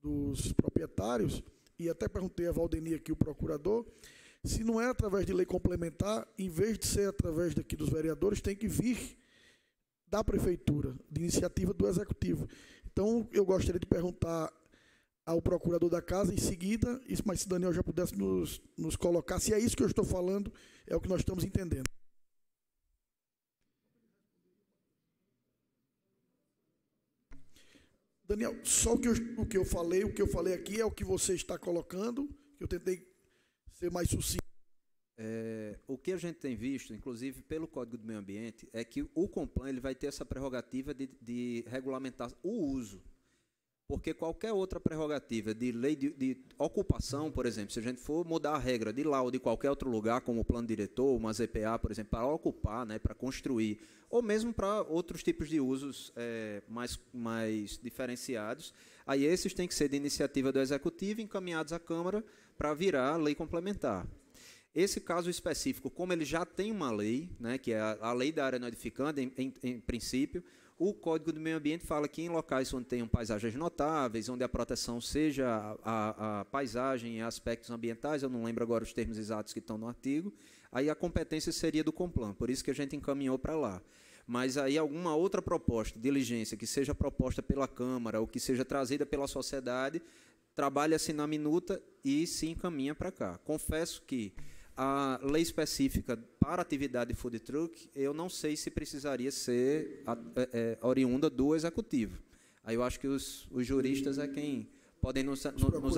dos proprietários, e até perguntei a Valdeni aqui, o procurador, se não é através de lei complementar, em vez de ser através daqui dos vereadores, tem que vir da prefeitura, de iniciativa do executivo. Então, eu gostaria de perguntar ao procurador da casa, em seguida, mas se Daniel já pudesse nos colocar, se é isso que eu estou falando, é o que nós estamos entendendo. Daniel, só o que eu falei aqui é o que você está colocando, que eu tentei ser mais sucinto. O que a gente tem visto, inclusive pelo Código do Meio Ambiente, é que o Complan ele vai ter essa prerrogativa de regulamentar o uso. Porque qualquer outra prerrogativa de lei de ocupação, por exemplo, se a gente for mudar a regra de lá ou de qualquer outro lugar, como o plano diretor, uma ZPA, por exemplo, para ocupar, né, para construir, ou mesmo para outros tipos de usos mais diferenciados, aí esses têm que ser de iniciativa do Executivo, encaminhados à Câmara para virar lei complementar. Esse caso específico, como ele já tem uma lei, né, que é a lei da área não edificante, em princípio, o Código do Meio Ambiente fala que em locais onde tenham paisagens notáveis, onde a proteção seja a paisagem e aspectos ambientais, eu não lembro agora os termos exatos que estão no artigo, aí a competência seria do Complan, por isso que a gente encaminhou para lá. Mas aí alguma outra proposta, diligência, que seja proposta pela Câmara ou que seja trazida pela sociedade, trabalha-se na minuta e se encaminha para cá. Confesso que a lei específica para atividade de food truck, eu não sei se precisaria ser oriunda do Executivo. Aí eu acho que os juristas é quem podem nos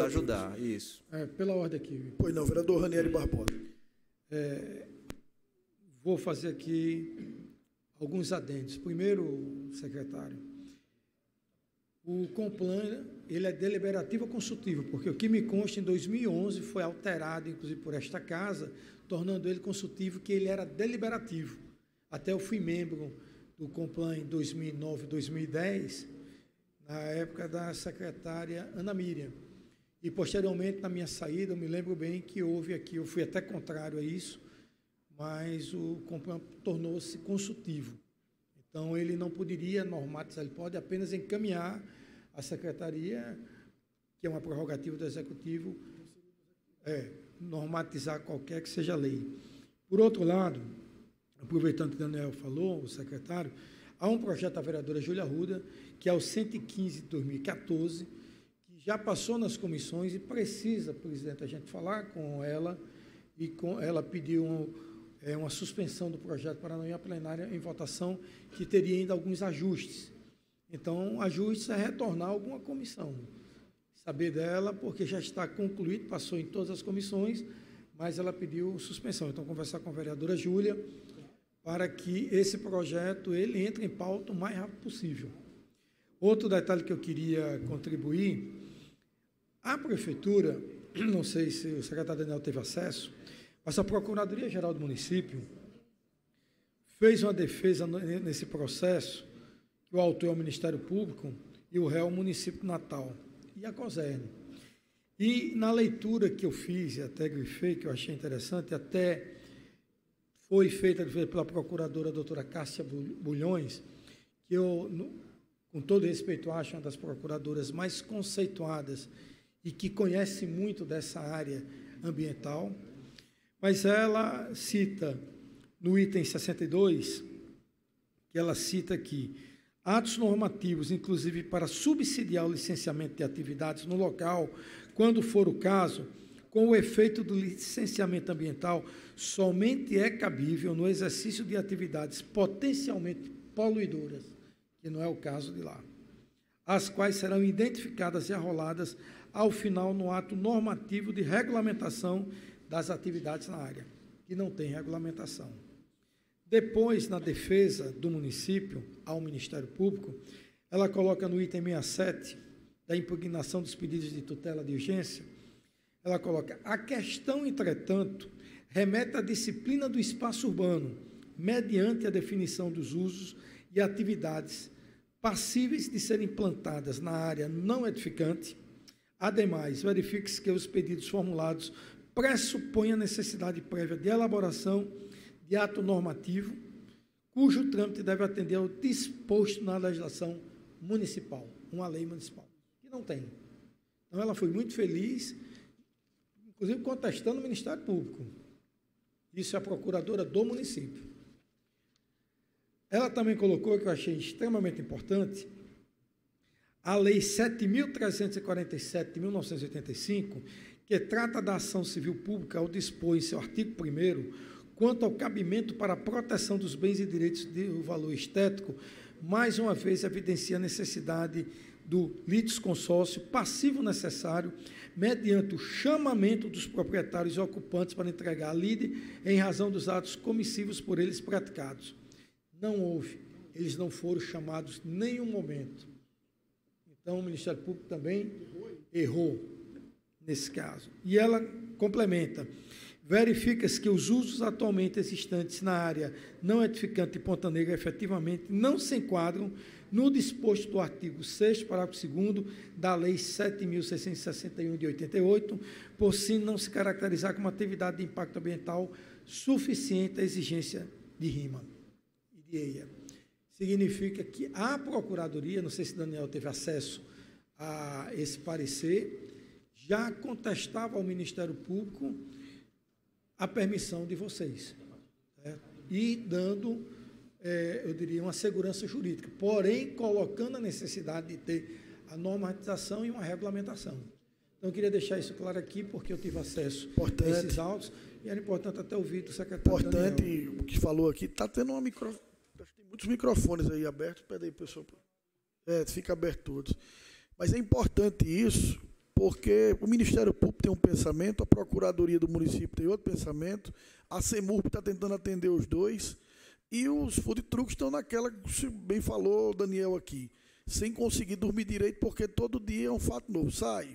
ajudar. Isso. Pela ordem aqui. Pois não, vereador Ranieri Barbosa. Vou fazer aqui alguns adendos. Primeiro, secretário, o Complan ele é deliberativo ou consultivo, porque o que me consta em 2011 foi alterado, inclusive por esta casa, tornando ele consultivo, que ele era deliberativo. Até eu fui membro do Complan em 2009, 2010, na época da secretária Ana Miriam. E, posteriormente, na minha saída, eu me lembro bem que houve aqui, eu fui até contrário a isso, mas o Complan tornou-se consultivo. Então, ele não poderia normatizar, ele pode apenas encaminhar a secretaria, que é uma prerrogativa do Executivo, normatizar qualquer que seja a lei. Por outro lado, aproveitando que o Daniel falou, o secretário, há um projeto da vereadora Júlia Arruda, que é o 115 de 2014, que já passou nas comissões e precisa, presidente, a gente falar com ela, e ela pediu uma suspensão do projeto para não ir à plenária em votação, que teria ainda alguns ajustes. Então, ajustes é retornar a alguma comissão. Saber dela, porque já está concluído, passou em todas as comissões, mas ela pediu suspensão. Então, conversar com a vereadora Júlia para que esse projeto ele entre em pauta o mais rápido possível. Outro detalhe que eu queria contribuir, a prefeitura, não sei se o secretário Daniel teve acesso, Mas a Procuradoria-Geral do município fez uma defesa nesse processo, que o autor é o Ministério Público e o réu é o município de Natal e a COSERN. E na leitura que eu fiz, e até grifei, que eu achei interessante, até foi feita pela procuradora doutora Cássia Bulhões, que eu, com todo respeito, acho uma das procuradoras mais conceituadas e que conhece muito dessa área ambiental, mas ela cita, no item 62, que ela cita aqui, atos normativos, inclusive para subsidiar o licenciamento de atividades no local, quando for o caso, com o efeito do licenciamento ambiental, somente é cabível no exercício de atividades potencialmente poluidoras, que não é o caso de lá, as quais serão identificadas e arroladas ao final no ato normativo de regulamentação das atividades na área, que não tem regulamentação. Depois, na defesa do município ao Ministério Público, ela coloca no item 67, da impugnação dos pedidos de tutela de urgência, ela coloca, a questão, entretanto, remete à disciplina do espaço urbano, mediante a definição dos usos e atividades passíveis de serem implantadas na área não edificante. Ademais, verifique-se que os pedidos formulados pressupõem a necessidade prévia de elaboração de ato normativo, cujo trâmite deve atender ao disposto na legislação municipal, uma lei municipal, que não tem. Então, ela foi muito feliz, inclusive contestando o Ministério Público. Isso é a procuradora do município. Ela também colocou, que eu achei extremamente importante, a Lei 7.347 de 1985, que trata da ação civil pública ao dispor em seu artigo 1º, quanto ao cabimento para a proteção dos bens e direitos de valor estético, mais uma vez evidencia a necessidade do litisconsórcio passivo necessário, mediante o chamamento dos proprietários e ocupantes para entregar a lide em razão dos atos comissivos por eles praticados. Não houve, eles não foram chamados em nenhum momento. Então, o Ministério Público também errou nesse caso. E ela complementa, verifica-se que os usos atualmente existentes na área não edificante de Ponta Negra efetivamente não se enquadram no disposto do artigo 6º, parágrafo 2º da Lei 7.661 de 88, por si não se caracterizar como atividade de impacto ambiental suficiente à exigência de RIMA e de EIA. Significa que a Procuradoria, não sei se Daniel teve acesso a esse parecer, já contestava ao Ministério Público a permissão de vocês, certo? E dando, eu diria, uma segurança jurídica, porém colocando a necessidade de ter a normatização e uma regulamentação. Então, eu queria deixar isso claro aqui, porque eu tive acesso a esses autos, e era importante até ouvir do secretário importante, Daniel. O que falou aqui, está tendo uma tem muitos microfones aí abertos, pede aí, pessoal. Fica aberto todos. Mas é importante isso, porque o Ministério Público tem um pensamento, a Procuradoria do município tem outro pensamento, a CEMURB está tentando atender os dois, e os food trucks estão naquela, que bem falou o Daniel aqui, sem conseguir dormir direito, porque todo dia é um fato novo. Sai,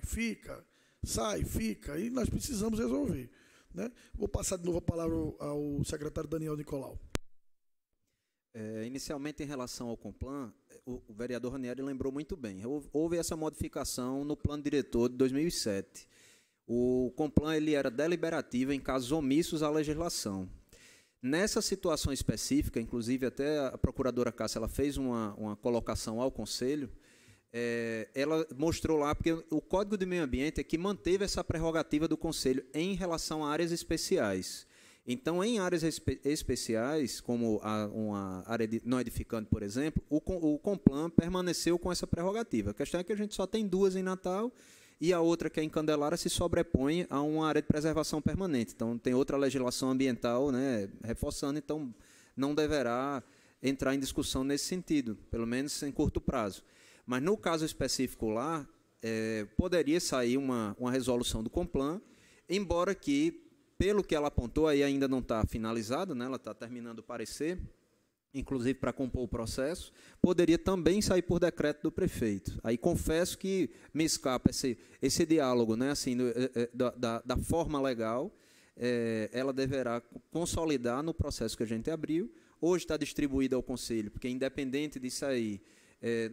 fica, e nós precisamos resolver, né? Vou passar de novo a palavra ao secretário Daniel Nicolau. Inicialmente, em relação ao Complan, o vereador Ranieri lembrou muito bem. Houve essa modificação no plano diretor de 2007. O Complan ele era deliberativo em casos omissos à legislação. Nessa situação específica, inclusive até a procuradora Cássia ela fez uma colocação ao Conselho, ela mostrou lá, porque o Código de Meio Ambiente é que manteve essa prerrogativa do Conselho em relação a áreas especiais. Então, em áreas especiais, como uma área não edificante, por exemplo, o Complan permaneceu com essa prerrogativa. A questão é que a gente só tem duas em Natal e a outra, que é em Candelária, se sobrepõe a uma área de preservação permanente. Então, tem outra legislação ambiental, né, reforçando, então não deverá entrar em discussão nesse sentido, pelo menos em curto prazo. Mas, no caso específico lá, poderia sair uma resolução do Complan, embora que, pelo que ela apontou, aí ainda não está finalizado, né? Ela está terminando o parecer, inclusive para compor o processo, poderia também sair por decreto do prefeito. Aí confesso que me escapa esse diálogo, né? Assim, da forma legal, ela deverá consolidar no processo que a gente abriu. Hoje está distribuída ao Conselho, porque independente disso aí,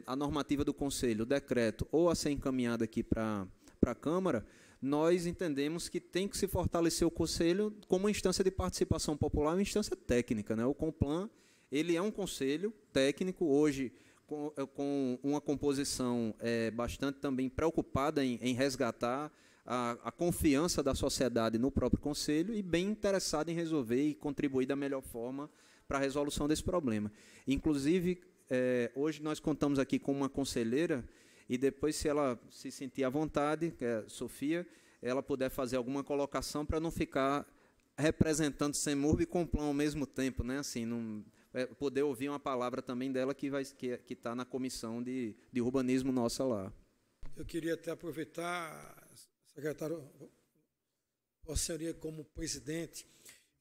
a normativa do Conselho, o decreto, ou a ser encaminhada aqui para a Câmara, nós entendemos que tem que se fortalecer o Conselho como uma instância de participação popular, uma instância técnica, né? O Complan, ele é um conselho técnico, hoje com uma composição bastante também preocupada em resgatar a confiança da sociedade no próprio Conselho e bem interessada em resolver e contribuir da melhor forma para a resolução desse problema. Inclusive, hoje nós contamos aqui com uma conselheira e depois, se ela se sentir à vontade, que é a Sofia, ela puder fazer alguma colocação para não ficar representando CEMURB e Complan ao mesmo tempo, né? Assim, não, poder ouvir uma palavra também dela que está na comissão de urbanismo nossa lá. Eu queria até aproveitar, secretário, Vossa Senhoria, como presidente,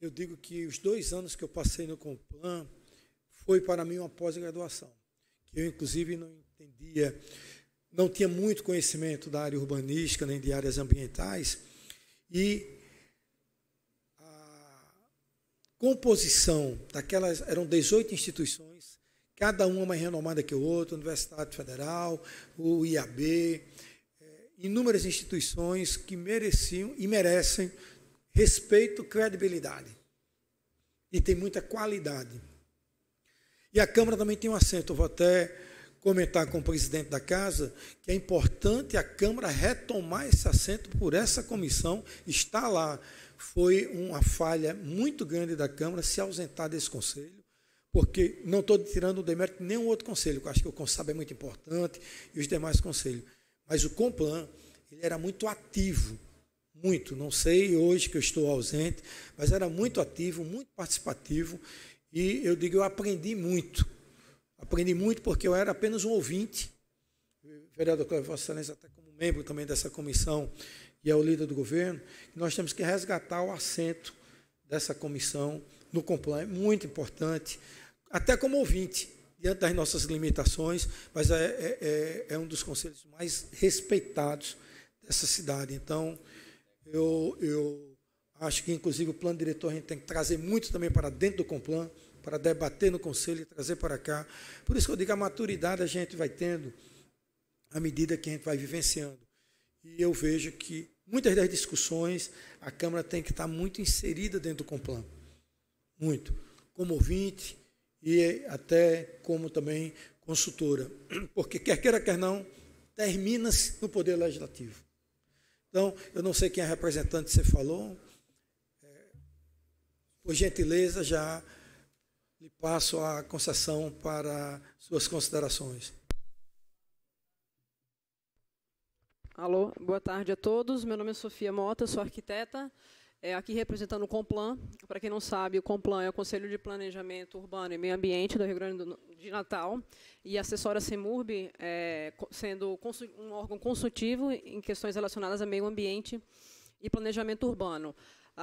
eu digo que os 2 anos que eu passei no Complan foi para mim uma pós-graduação, que eu, inclusive, não entendia, não tinha muito conhecimento da área urbanística, nem de áreas ambientais, e a composição daquelas, eram 18 instituições, cada uma mais renomada que o outro, Universidade Federal, o IAB, inúmeras instituições que mereciam e merecem respeito, credibilidade, e tem muita qualidade. E a Câmara também tem um assento, eu vou até comentar com o presidente da Casa, que é importante a Câmara retomar esse assento por essa comissão, está lá. Foi uma falha muito grande da Câmara se ausentar desse conselho, porque não estou tirando o demérito de nenhum outro conselho, eu acho que o CONSAB é muito importante, e os demais conselhos. Mas o Complan, ele era muito ativo, muito, não sei hoje que eu estou ausente, mas era muito ativo, muito participativo, e eu digo, eu aprendi muito porque eu era apenas um ouvinte, o vereador Cléber, Vossa Excelência, até como membro também dessa comissão, e é o líder do governo, nós temos que resgatar o assento dessa comissão no Complan, é muito importante, até como ouvinte, diante das nossas limitações, mas é um dos conselhos mais respeitados dessa cidade. Então, eu acho que, inclusive, o plano diretor a gente tem que trazer muito também para dentro do Complan, para debater no Conselho e trazer para cá. Por isso que eu digo, a maturidade a gente vai tendo à medida que a gente vai vivenciando. E eu vejo que muitas das discussões a Câmara tem que estar muito inserida dentro do Complan. Muito. Como ouvinte e até como também consultora. Porque, quer queira, quer não, termina-se no Poder Legislativo. Então, eu não sei quem é representante que você falou. Por gentileza, já lhe passo a concessão para suas considerações. Alô, boa tarde a todos. Meu nome é Sofia Mota, sou arquiteta, aqui representando o Complan. Para quem não sabe, o Complan é o Conselho de Planejamento Urbano e Meio Ambiente do Rio Grande de Natal e assessora CEMURB, sendo um órgão consultivo em questões relacionadas a meio ambiente e planejamento urbano.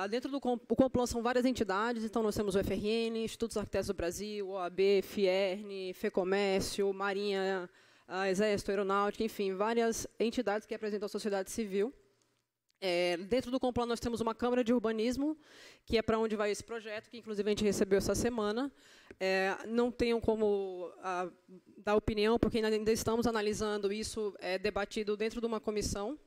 Dentro do Complan são várias entidades, então nós temos o FRN, Institutos Arquitetos do Brasil, OAB, FIERN, FEComércio, Marinha, Exército, Aeronáutica, enfim, várias entidades que representam a sociedade civil. Dentro do Complan nós temos uma Câmara de Urbanismo, que é para onde vai esse projeto, que inclusive a gente recebeu essa semana. Não tenho como dar opinião, porque ainda estamos analisando isso, debatido dentro de uma comissão.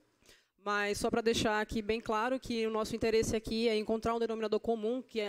Mas só para deixar aqui bem claro que o nosso interesse aqui é encontrar um denominador comum que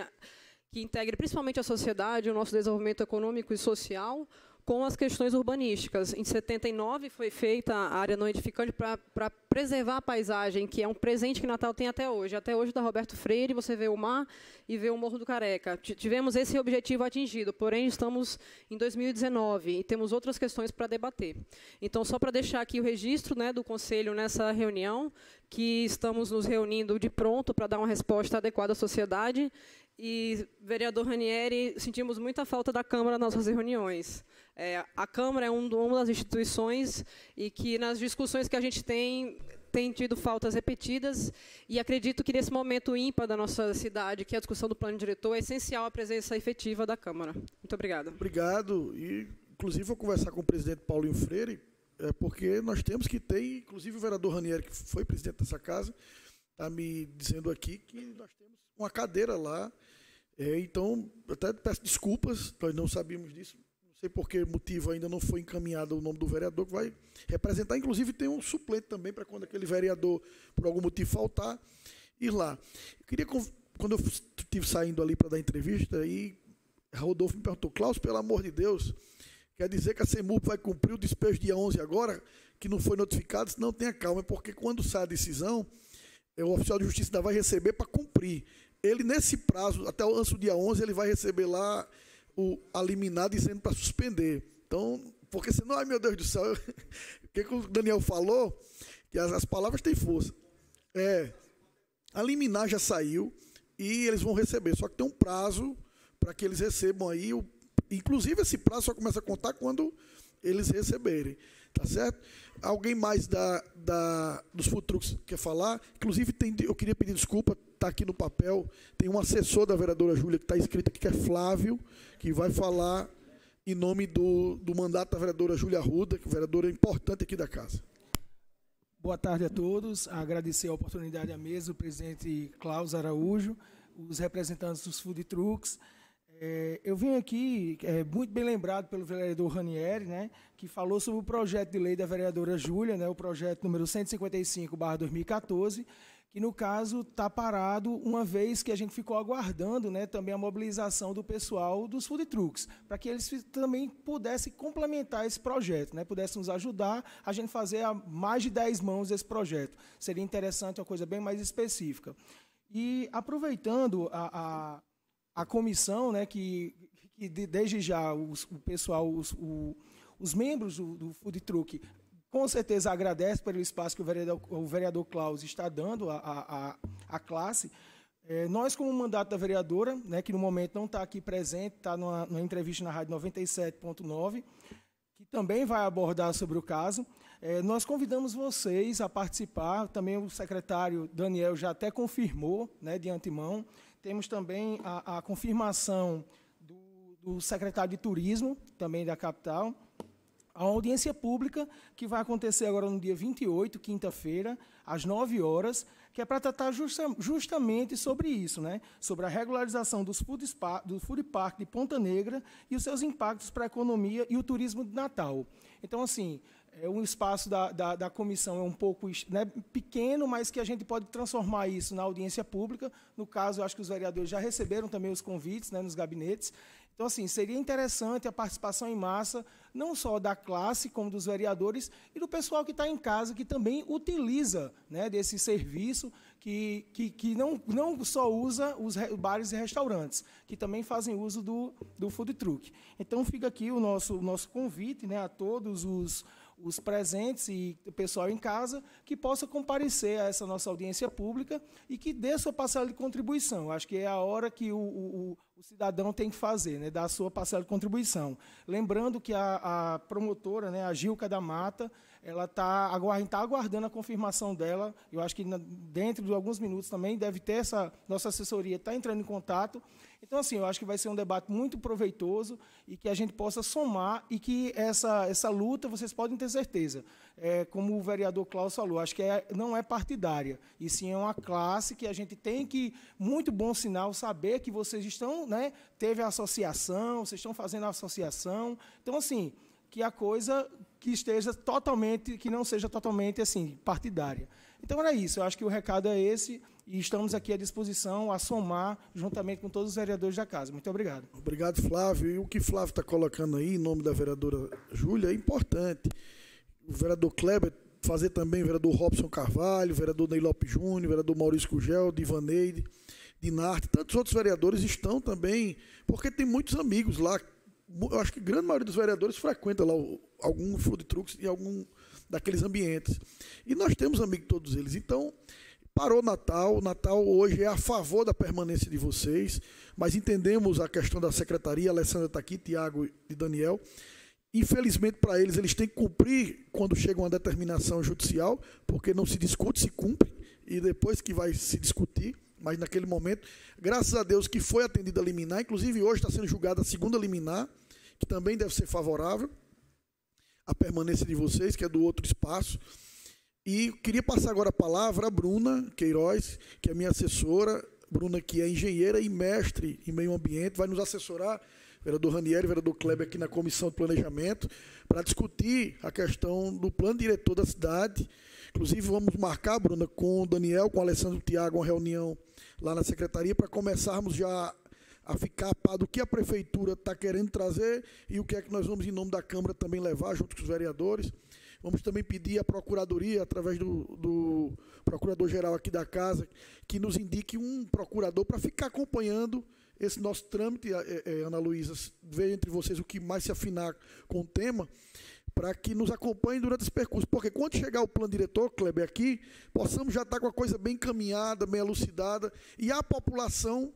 integre principalmente a sociedade, o nosso desenvolvimento econômico e social, com as questões urbanísticas. Em 79 foi feita a área não edificante para preservar a paisagem, que é um presente que Natal tem até hoje. Até hoje, da Roberto Freire, você vê o mar e vê o Morro do Careca. Tivemos esse objetivo atingido, porém estamos em 2019 e temos outras questões para debater. Então, só para deixar aqui o registro, né, do Conselho nessa reunião, que estamos nos reunindo de pronto para dar uma resposta adequada à sociedade. E, vereador Ranieri, sentimos muita falta da Câmara nas nossas reuniões. A Câmara é uma das instituições e que, nas discussões que a gente tem tido faltas repetidas, e acredito que, nesse momento ímpar da nossa cidade, que é a discussão do plano diretor, é essencial a presença efetiva da Câmara. Muito obrigada. Obrigado. E, inclusive, vou conversar com o presidente Paulinho Freire, porque nós temos que ter, inclusive o vereador Ranieri, que foi presidente dessa casa, está me dizendo aqui que nós temos uma cadeira lá. Então, até peço desculpas, nós não sabíamos disso. Não sei por que motivo ainda não foi encaminhado o nome do vereador que vai representar. Inclusive, tem um suplente também para quando aquele vereador, por algum motivo, faltar, ir lá. Eu queria, quando eu estive saindo ali para dar entrevista, aí Rodolfo me perguntou: Klaus, pelo amor de Deus, quer dizer que a CEMUP vai cumprir o despejo dia 11 agora, que não foi notificado? Não, tenha calma, porque quando sai a decisão, o oficial de justiça ainda vai receber para cumprir. Ele, nesse prazo, até antes do dia 11, ele vai receber lá a liminar dizendo para suspender. Então, porque senão, ai meu Deus do céu, o que o Daniel falou, que as palavras têm força. A liminar já saiu e eles vão receber, só que tem um prazo para que eles recebam aí, inclusive esse prazo só começa a contar quando eles receberem, tá certo? Alguém mais dos food trucks quer falar? Inclusive, eu queria pedir desculpa, está aqui no papel, tem um assessor da vereadora Júlia que está escrito aqui, que é Flávio, que vai falar em nome do mandato da vereadora Júlia Arruda, que é vereadora importante aqui da casa. Boa tarde a todos, agradecer a oportunidade à mesa, o presidente Klaus Araújo, os representantes dos food trucks. Eu vim aqui, muito bem lembrado pelo vereador Ranieri, né, que falou sobre o projeto de lei da vereadora Júlia, né, o projeto número 155/2014, que, no caso, está parado, uma vez que a gente ficou aguardando, né, também a mobilização do pessoal dos food trucks, para que eles também pudessem complementar esse projeto, né, pudessem nos ajudar a gente fazer a mais de 10 mãos esse projeto. Seria interessante, uma coisa bem mais específica. E, aproveitando a comissão, né, que desde já o pessoal, os membros do food truck, com certeza agradece pelo espaço que o vereador Klaus está dando à classe. Nós, como mandato da vereadora, né, que no momento não está aqui presente, está numa entrevista na Rádio 97.9, que também vai abordar sobre o caso, nós convidamos vocês a participar. Também o secretário Daniel já até confirmou, né, de antemão. Temos também a confirmação do secretário de Turismo, também da capital, a audiência pública, que vai acontecer agora no dia 28, quinta-feira, às 9 horas, que é para tratar justamente sobre isso, né? Sobre a regularização do Food Park de Ponta Negra e os seus impactos para a economia e o turismo de Natal. Então, assim, o espaço da comissão é um pouco, né, pequeno, mas que a gente pode transformar isso na audiência pública. No caso, eu acho que os vereadores já receberam também os convites, né, nos gabinetes. Então, assim, seria interessante a participação em massa, não só da classe, como dos vereadores e do pessoal que está em casa, que também utiliza, né, desse serviço, que não só usa os bares e restaurantes, que também fazem uso do food truck. Então, fica aqui o nosso convite, né, a todos os presentes e o pessoal em casa, que possa comparecer a essa nossa audiência pública e que dê sua parcela de contribuição. Acho que é a hora que o cidadão tem que fazer, né, dar a sua parcela de contribuição. Lembrando que a promotora, né, a Gilca da Mata, ela está aguardando a confirmação dela. Eu acho que dentro de alguns minutos também deve ter nossa assessoria está entrando em contato. Então, assim, eu acho que vai ser um debate muito proveitoso e que a gente possa somar e que essa luta, vocês podem ter certeza, como o vereador Klaus falou, acho que não é partidária, e sim é uma classe que a gente tem que, muito bom sinal, saber que vocês estão, né, teve a associação, vocês estão fazendo a associação. Então, assim, que a coisa que não seja totalmente assim, partidária. Então, era isso. Eu acho que o recado é esse, e estamos aqui à disposição a somar, juntamente com todos os vereadores da casa. Muito obrigado. Obrigado, Flávio. E o que Flávio está colocando aí, em nome da vereadora Júlia, é importante. O vereador Kleber, fazer também o vereador Robson Carvalho, o vereador Ney Lopes Júnior, o vereador Maurício Cugel, Divaneide, Dinarte, tantos outros vereadores estão também, porque tem muitos amigos lá. Eu acho que a grande maioria dos vereadores frequenta lá algum food trucks em algum daqueles ambientes. E nós temos amigos de todos eles. Então, parou o Natal. O Natal hoje é a favor da permanência de vocês, mas entendemos a questão da secretaria. A Alessandra está aqui, Tiago e Daniel. Infelizmente, para eles têm que cumprir quando chega uma determinação judicial, porque não se discute, se cumpre, e depois que vai se discutir. Mas naquele momento, graças a Deus que foi atendida a liminar, inclusive hoje está sendo julgada a segunda liminar, que também deve ser favorável à permanência de vocês, que é do outro espaço. E queria passar agora a palavra à Bruna Queiroz, que é minha assessora. Bruna, que é engenheira e mestre em meio ambiente, vai nos assessorar, vereador Ranieri, vereador Kleber, aqui na Comissão de Planejamento, para discutir a questão do plano diretor da cidade. Inclusive, vamos marcar, Bruna, com o Daniel, com o Alessandro Tiago, uma reunião lá na secretaria, para começarmos já a ficar a par do que a prefeitura está querendo trazer e o que é que nós vamos, em nome da Câmara, também levar junto com os vereadores. Vamos também pedir à Procuradoria, através do Procurador-Geral aqui da Casa, que nos indique um procurador para ficar acompanhando esse nosso trâmite, Ana Luísa, ver entre vocês o que mais se afinar com o tema, para que nos acompanhem durante esse percurso. Porque quando chegar o plano diretor, Kleber, aqui, possamos já estar com a coisa bem encaminhada, bem elucidada, e a população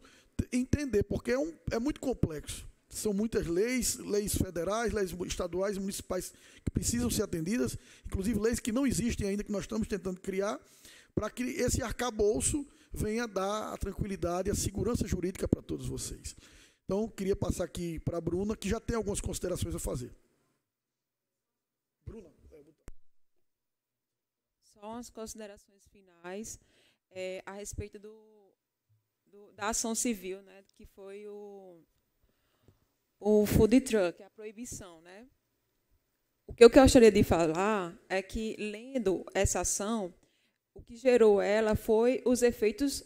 entender, porque é muito complexo. São muitas leis federais, leis estaduais e municipais que precisam ser atendidas, inclusive leis que não existem ainda, que nós estamos tentando criar, para que esse arcabouço venha dar a tranquilidade e a segurança jurídica para todos vocês. Então, queria passar aqui para a Bruna, que já tem algumas considerações a fazer. Bruna. Só umas considerações finais a respeito da ação civil, né, que foi o food truck, a proibição, né? O que eu gostaria de falar é que, lendo essa ação, o que gerou ela foi os efeitos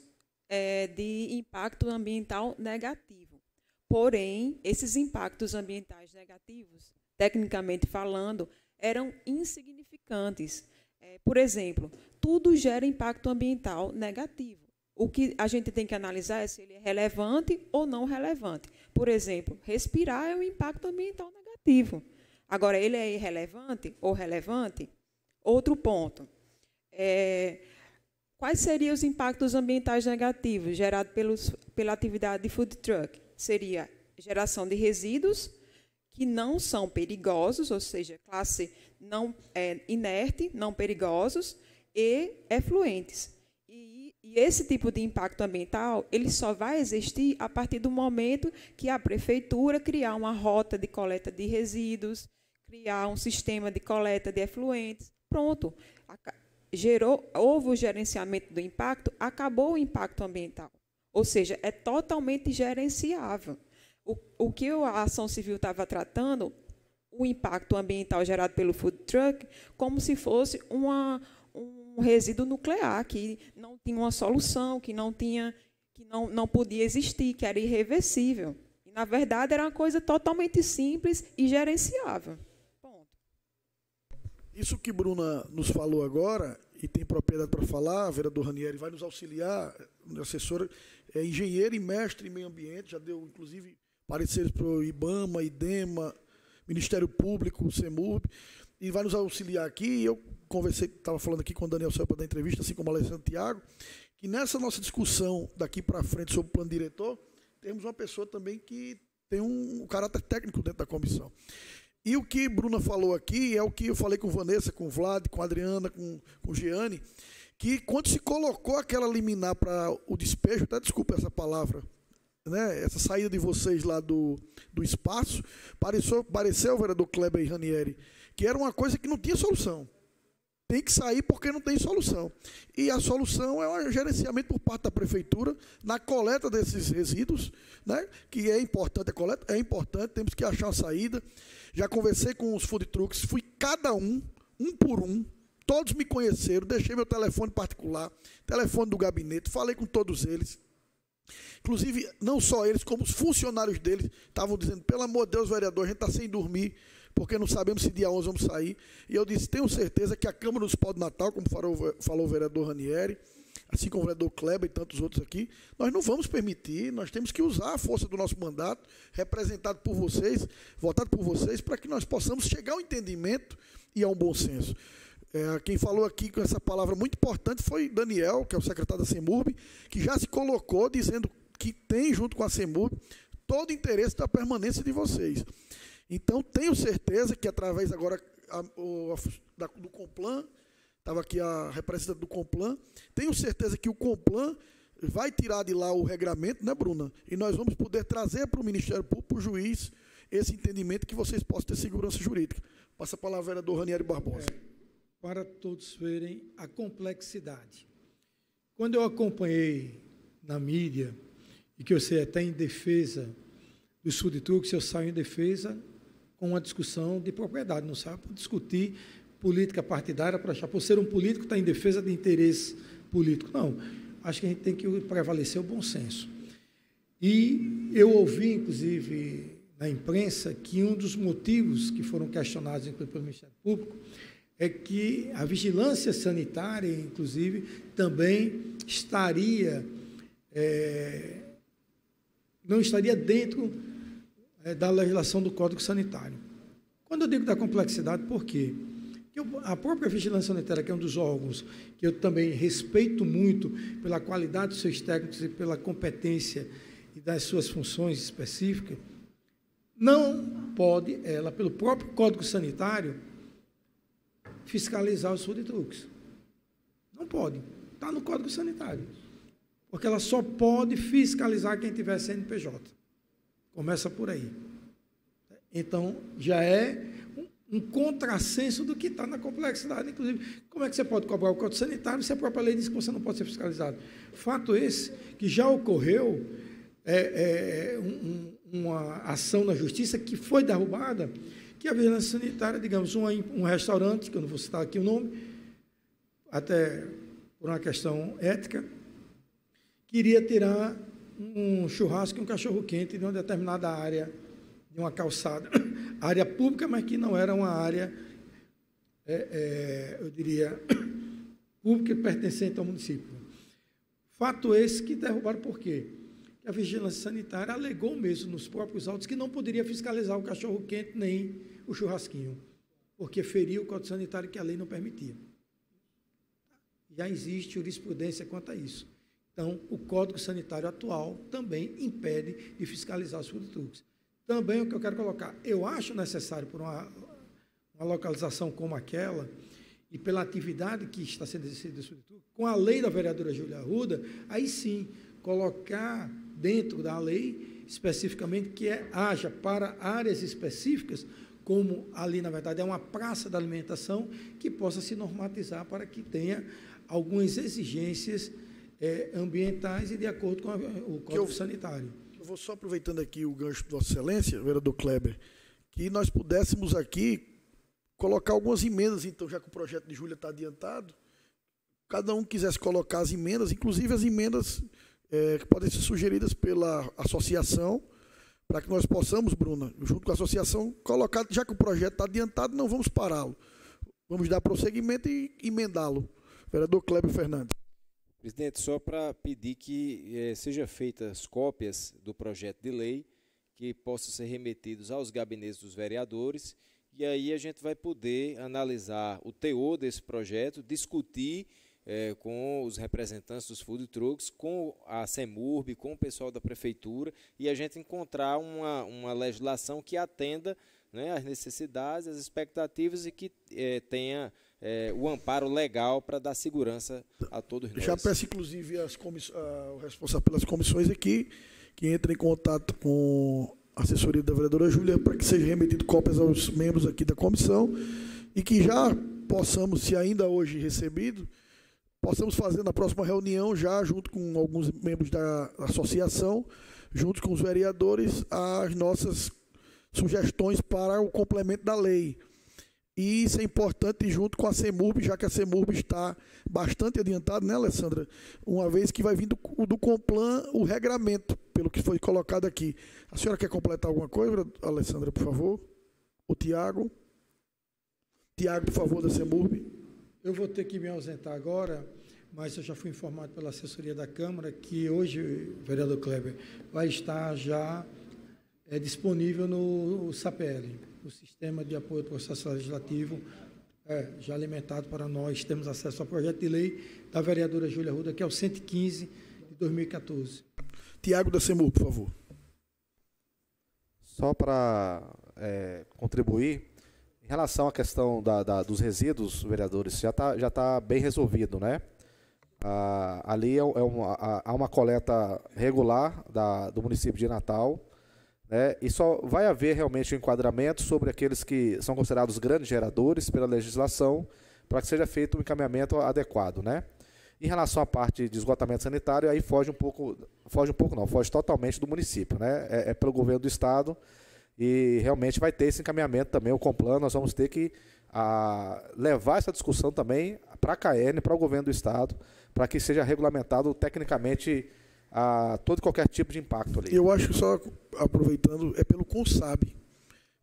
de impacto ambiental negativo. Porém, esses impactos ambientais negativos, tecnicamente falando, eram insignificantes. Por exemplo, tudo gera impacto ambiental negativo. O que a gente tem que analisar é se ele é relevante ou não relevante. Por exemplo, respirar é um impacto ambiental negativo. Agora, ele é irrelevante ou relevante? Outro ponto. Quais seriam os impactos ambientais negativos gerados pela atividade de food truck? Seria geração de resíduos que não são perigosos, ou seja, classe não inerte, não perigosos, e efluentes. E esse tipo de impacto ambiental, ele só vai existir a partir do momento que a prefeitura criar uma rota de coleta de resíduos, criar um sistema de coleta de efluentes. Pronto. Houve o gerenciamento do impacto, acabou o impacto ambiental. Ou seja, é totalmente gerenciável. O que a ação civil estava tratando, o impacto ambiental gerado pelo food truck, como se fosse um resíduo nuclear, que não tinha uma solução, que não podia existir, que era irreversível. E, na verdade, era uma coisa totalmente simples e gerenciável. Ponto. Isso que Bruna nos falou agora, e tem propriedade para falar, a vereadora Ranieri vai nos auxiliar, a assessora é engenheira e mestre em meio ambiente, já deu, inclusive, pareceres para o IBAMA, IDEMA, Ministério Público, CEMURB, e vai nos auxiliar aqui. Eu conversei, estava falando aqui com o Daniel Selpa da entrevista, assim como o Alessandro Tiago, que nessa nossa discussão daqui para frente sobre o plano diretor, temos uma pessoa também que tem um caráter técnico dentro da comissão. E o que Bruna falou aqui é o que eu falei com Vanessa, com o Vlad, com a Adriana, com o Giane, que quando se colocou aquela liminar para o despejo, até desculpa essa palavra, né, essa saída de vocês lá do espaço, pareceu, vereador Kleber e Ranieri, que era uma coisa que não tinha solução. Tem que sair porque não tem solução. E a solução é o gerenciamento por parte da prefeitura na coleta desses resíduos, né, que é importante a coleta, é importante, temos que achar uma saída. Já conversei com os food trucks, fui cada um por um, todos me conheceram, deixei meu telefone particular, telefone do gabinete, falei com todos eles. Inclusive, não só eles, como os funcionários deles estavam dizendo, pelo amor de Deus, vereador, a gente está sem dormir, porque não sabemos se dia 11 vamos sair. E eu disse, tenho certeza que a Câmara dos Pau do Natal, como falou o vereador Ranieri, assim como o vereador Kleber e tantos outros aqui, nós não vamos permitir, nós temos que usar a força do nosso mandato, representado por vocês, votado por vocês, para que nós possamos chegar ao entendimento e ao bom senso. Quem falou aqui com essa palavra muito importante foi Daniel, que é o secretário da CEMURB, que já se colocou dizendo que tem, junto com a CEMURB, todo o interesse da permanência de vocês. Então, tenho certeza que, através agora do Complan, estava aqui a representante do Complan, tenho certeza que o Complan vai tirar de lá o regramento, né, Bruna? E nós vamos poder trazer para o Ministério Público, para o juiz, esse entendimento que vocês possam ter segurança jurídica. Passa a palavra ao vereador Ranieri Barbosa. para todos verem a complexidade. Quando eu acompanhei na mídia, e que eu sei até em defesa dos food trucks, eu saio em defesa com uma discussão de propriedade, não saio para discutir política partidária, para achar, por ser um político, está em defesa de interesse político. Não, acho que a gente tem que prevalecer o bom senso. E eu ouvi, inclusive, na imprensa, que um dos motivos que foram questionados pelo Ministério Público é que a vigilância sanitária, inclusive, também não estaria dentro da legislação do Código Sanitário. Quando eu digo da complexidade, por quê? Porque a própria vigilância sanitária, que é um dos órgãos que eu também respeito muito pela qualidade dos seus técnicos e pela competência e das suas funções específicas, não pode, ela, pelo próprio Código Sanitário, fiscalizar os food trucks. Não pode. Está no Código Sanitário. Porque ela só pode fiscalizar quem tiver CNPJ. Começa por aí. Então, já é um contrassenso do que está na complexidade. Inclusive, como é que você pode cobrar o Código Sanitário se a própria lei diz que você não pode ser fiscalizado? Fato esse que já ocorreu uma ação na Justiça que foi derrubada, que a vigilância sanitária, digamos, um restaurante, que eu não vou citar aqui o nome, até por uma questão ética, queria tirar um churrasco e um cachorro-quente de uma determinada área, de uma calçada, área pública, mas que não era uma área, eu diria, pública e pertencente ao município. Fato esse que derrubaram por quê? Que a vigilância sanitária alegou mesmo nos próprios autos que não poderia fiscalizar o cachorro-quente nem o churrasquinho, porque feria o Código Sanitário que a lei não permitia. Já existe jurisprudência quanto a isso. Então, o Código Sanitário atual também impede de fiscalizar os food trucks. Também o que eu quero colocar, eu acho necessário, por uma localização como aquela, e pela atividade que está sendo exercida dos food trucks, com a lei da vereadora Júlia Arruda, aí sim, colocar dentro da lei, especificamente, que haja para áreas específicas, como ali, na verdade, é uma praça da alimentação, que possa se normatizar para que tenha algumas exigências ambientais e de acordo com o Código Sanitário. Eu vou só aproveitando aqui o gancho de Vossa Excelência, vereador Kleber, que nós pudéssemos aqui colocar algumas emendas, então, já que o projeto de Júlia está adiantado, cada um quisesse colocar as emendas, inclusive as emendas que podem ser sugeridas pela associação, para que nós possamos, Bruna, junto com a associação, colocar, já que o projeto está adiantado, não vamos pará-lo. Vamos dar prosseguimento e emendá-lo. Vereador Kleber Fernandes. Presidente, só para pedir que sejam feitas cópias do projeto de lei, que possam ser remetidos aos gabinetes dos vereadores, e aí a gente vai poder analisar o teor desse projeto, discutir com os representantes dos food trucks, com a CEMURB, com o pessoal da prefeitura, e a gente encontrar uma legislação que atenda, né, às necessidades, às expectativas e que tenha o amparo legal para dar segurança a todos nós. Já peço, inclusive, o responsável pelas comissões aqui, que entre em contato com a assessoria da vereadora Júlia, para que seja remetido cópias aos membros aqui da comissão, e que já possamos, se ainda hoje recebido, possamos fazer na próxima reunião, já junto com alguns membros da associação, junto com os vereadores, as nossas sugestões para o complemento da lei. E isso é importante junto com a CEMURB, já que a CEMURB está bastante adiantada, né, Alessandra? Uma vez que vai vir do Complan o regramento, pelo que foi colocado aqui. A senhora quer completar alguma coisa, Alessandra, por favor? O Tiago? Tiago, por favor, da CEMURB. Eu vou ter que me ausentar agora, mas eu já fui informado pela assessoria da Câmara que hoje, vereador Kleber, vai estar já disponível no SAPL, o Sistema de Apoio ao Processo Legislativo, já alimentado para nós. Temos acesso ao projeto de lei da vereadora Júlia Arruda, que é o 115 de 2014. Tiago da CEMURB, por favor. Só para contribuir, em relação à questão dos resíduos, vereadores, já tá bem resolvido, né? Ali há uma coleta regular do município de Natal, né? E só vai haver realmente um enquadramento sobre aqueles que são considerados grandes geradores pela legislação, para que seja feito um encaminhamento adequado, né? Em relação à parte de esgotamento sanitário, aí foge totalmente do município, né? É pelo governo do estado e realmente vai ter esse encaminhamento também, o Complan, nós vamos ter que levar essa discussão também para a CAERN, para o governo do estado, para que seja regulamentado tecnicamente todo e qualquer tipo de impacto ali. Eu acho que só aproveitando, é pelo CONSAB,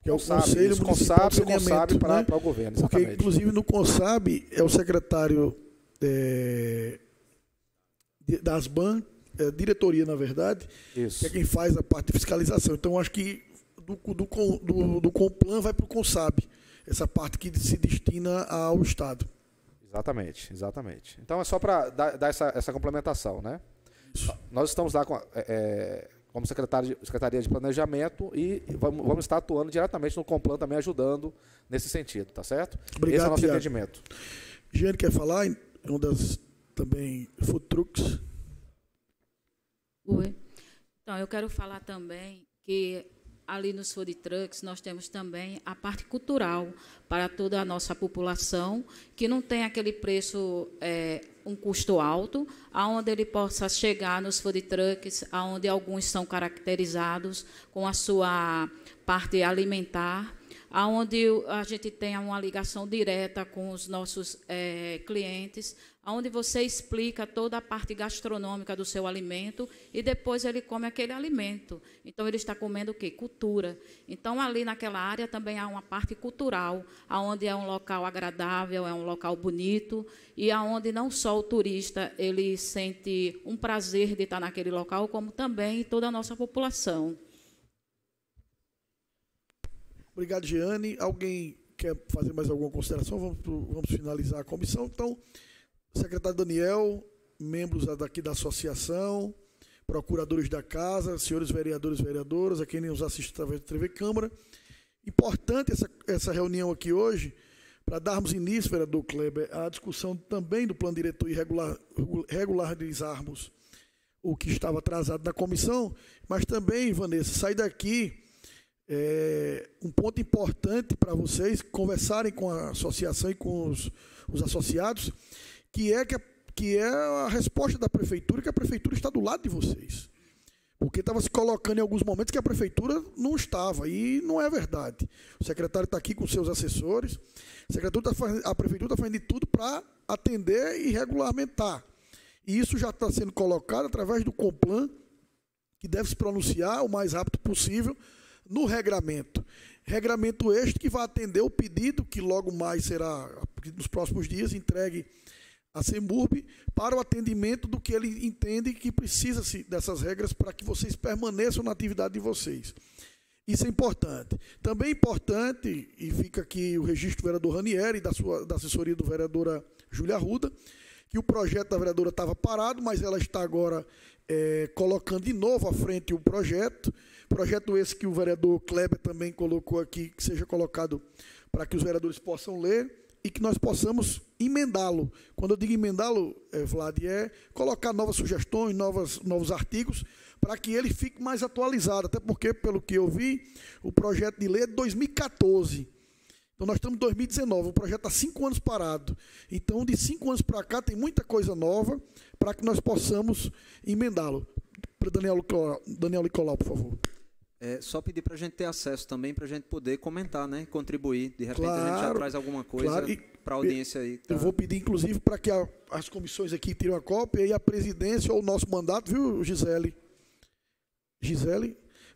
que é o Conselho Municipal de Saneamento, para né? o governo, porque exatamente. inclusive no CONSAB é o secretário das BAN, diretoria na verdade, Isso. que é quem faz a parte de fiscalização. Então acho que do Complan vai para o CONSAB, essa parte que se destina ao Estado. Exatamente, exatamente. Então é só para dar essa complementação, né? Isso. Nós estamos lá como Secretaria de Planejamento e vamos estar atuando diretamente no Complan também, ajudando nesse sentido, tá certo? Obrigado, esse é o nosso Thiago. entendimento. Giane quer falar em uma das também food trucks? Oi. Então, eu quero falar também que ali nos food trucks nós temos também a parte cultural para toda a nossa população, que não tem aquele preço, um custo alto, aonde ele possa chegar nos food trucks, aonde alguns são caracterizados com a sua parte alimentar, aonde a gente tenha uma ligação direta com os nossos clientes, onde você explica toda a parte gastronômica do seu alimento e depois ele come aquele alimento. Então, ele está comendo o quê? Cultura. Então, ali naquela área também há uma parte cultural, onde é um local agradável, é um local bonito e onde não só o turista ele sente um prazer de estar naquele local, como também toda a nossa população. Obrigado, Giane. Alguém quer fazer mais alguma consideração? Vamos finalizar a comissão. Então, secretário Daniel, membros daqui da associação, procuradores da casa, senhores vereadores e vereadoras, a quem nos assiste através da TV Câmara. Importante essa reunião aqui hoje, para darmos início, vereador Kleber, à discussão também do plano diretor e regularizarmos o que estava atrasado na comissão, mas também, Vanessa, sair daqui um ponto importante para vocês conversarem com a associação e com os associados, que é a resposta da prefeitura, que a prefeitura está do lado de vocês. Porque estava se colocando em alguns momentos que a prefeitura não estava, e não é verdade. O secretário está aqui com seus assessores, a prefeitura está fazendo de tudo para atender e regulamentar. E isso já está sendo colocado através do Complan, que deve se pronunciar o mais rápido possível no regramento. Regramento este que vai atender o pedido que logo mais será, nos próximos dias, entregue a CEMURB para o atendimento do que ele entende que precisa-se dessas regras para que vocês permaneçam na atividade de vocês. Isso é importante. Também é importante, e fica aqui o registro do vereador Ranieri e da assessoria do vereadora Júlia Arruda, que o projeto da vereadora estava parado, mas ela está agora colocando de novo à frente o projeto esse que o vereador Kleber também colocou aqui, que seja colocado para que os vereadores possam ler e que nós possamos emendá-lo. Quando eu digo emendá-lo, Vlad, é colocar novas sugestões, novos artigos, para que ele fique mais atualizado, até porque, pelo que eu vi, o projeto de lei é de 2014. Então, nós estamos em 2019, o projeto está 5 anos parado. Então, de 5 anos para cá, tem muita coisa nova para que nós possamos emendá-lo. Daniel Nicolau, por favor. Só pedir para a gente ter acesso também, para a gente poder comentar, né? Contribuir. De repente claro, a gente já traz alguma coisa para a audiência aí. Tá? Eu vou pedir, inclusive, para que as comissões aqui tirem a cópia e a presidência ou o nosso mandato, viu, Gisele,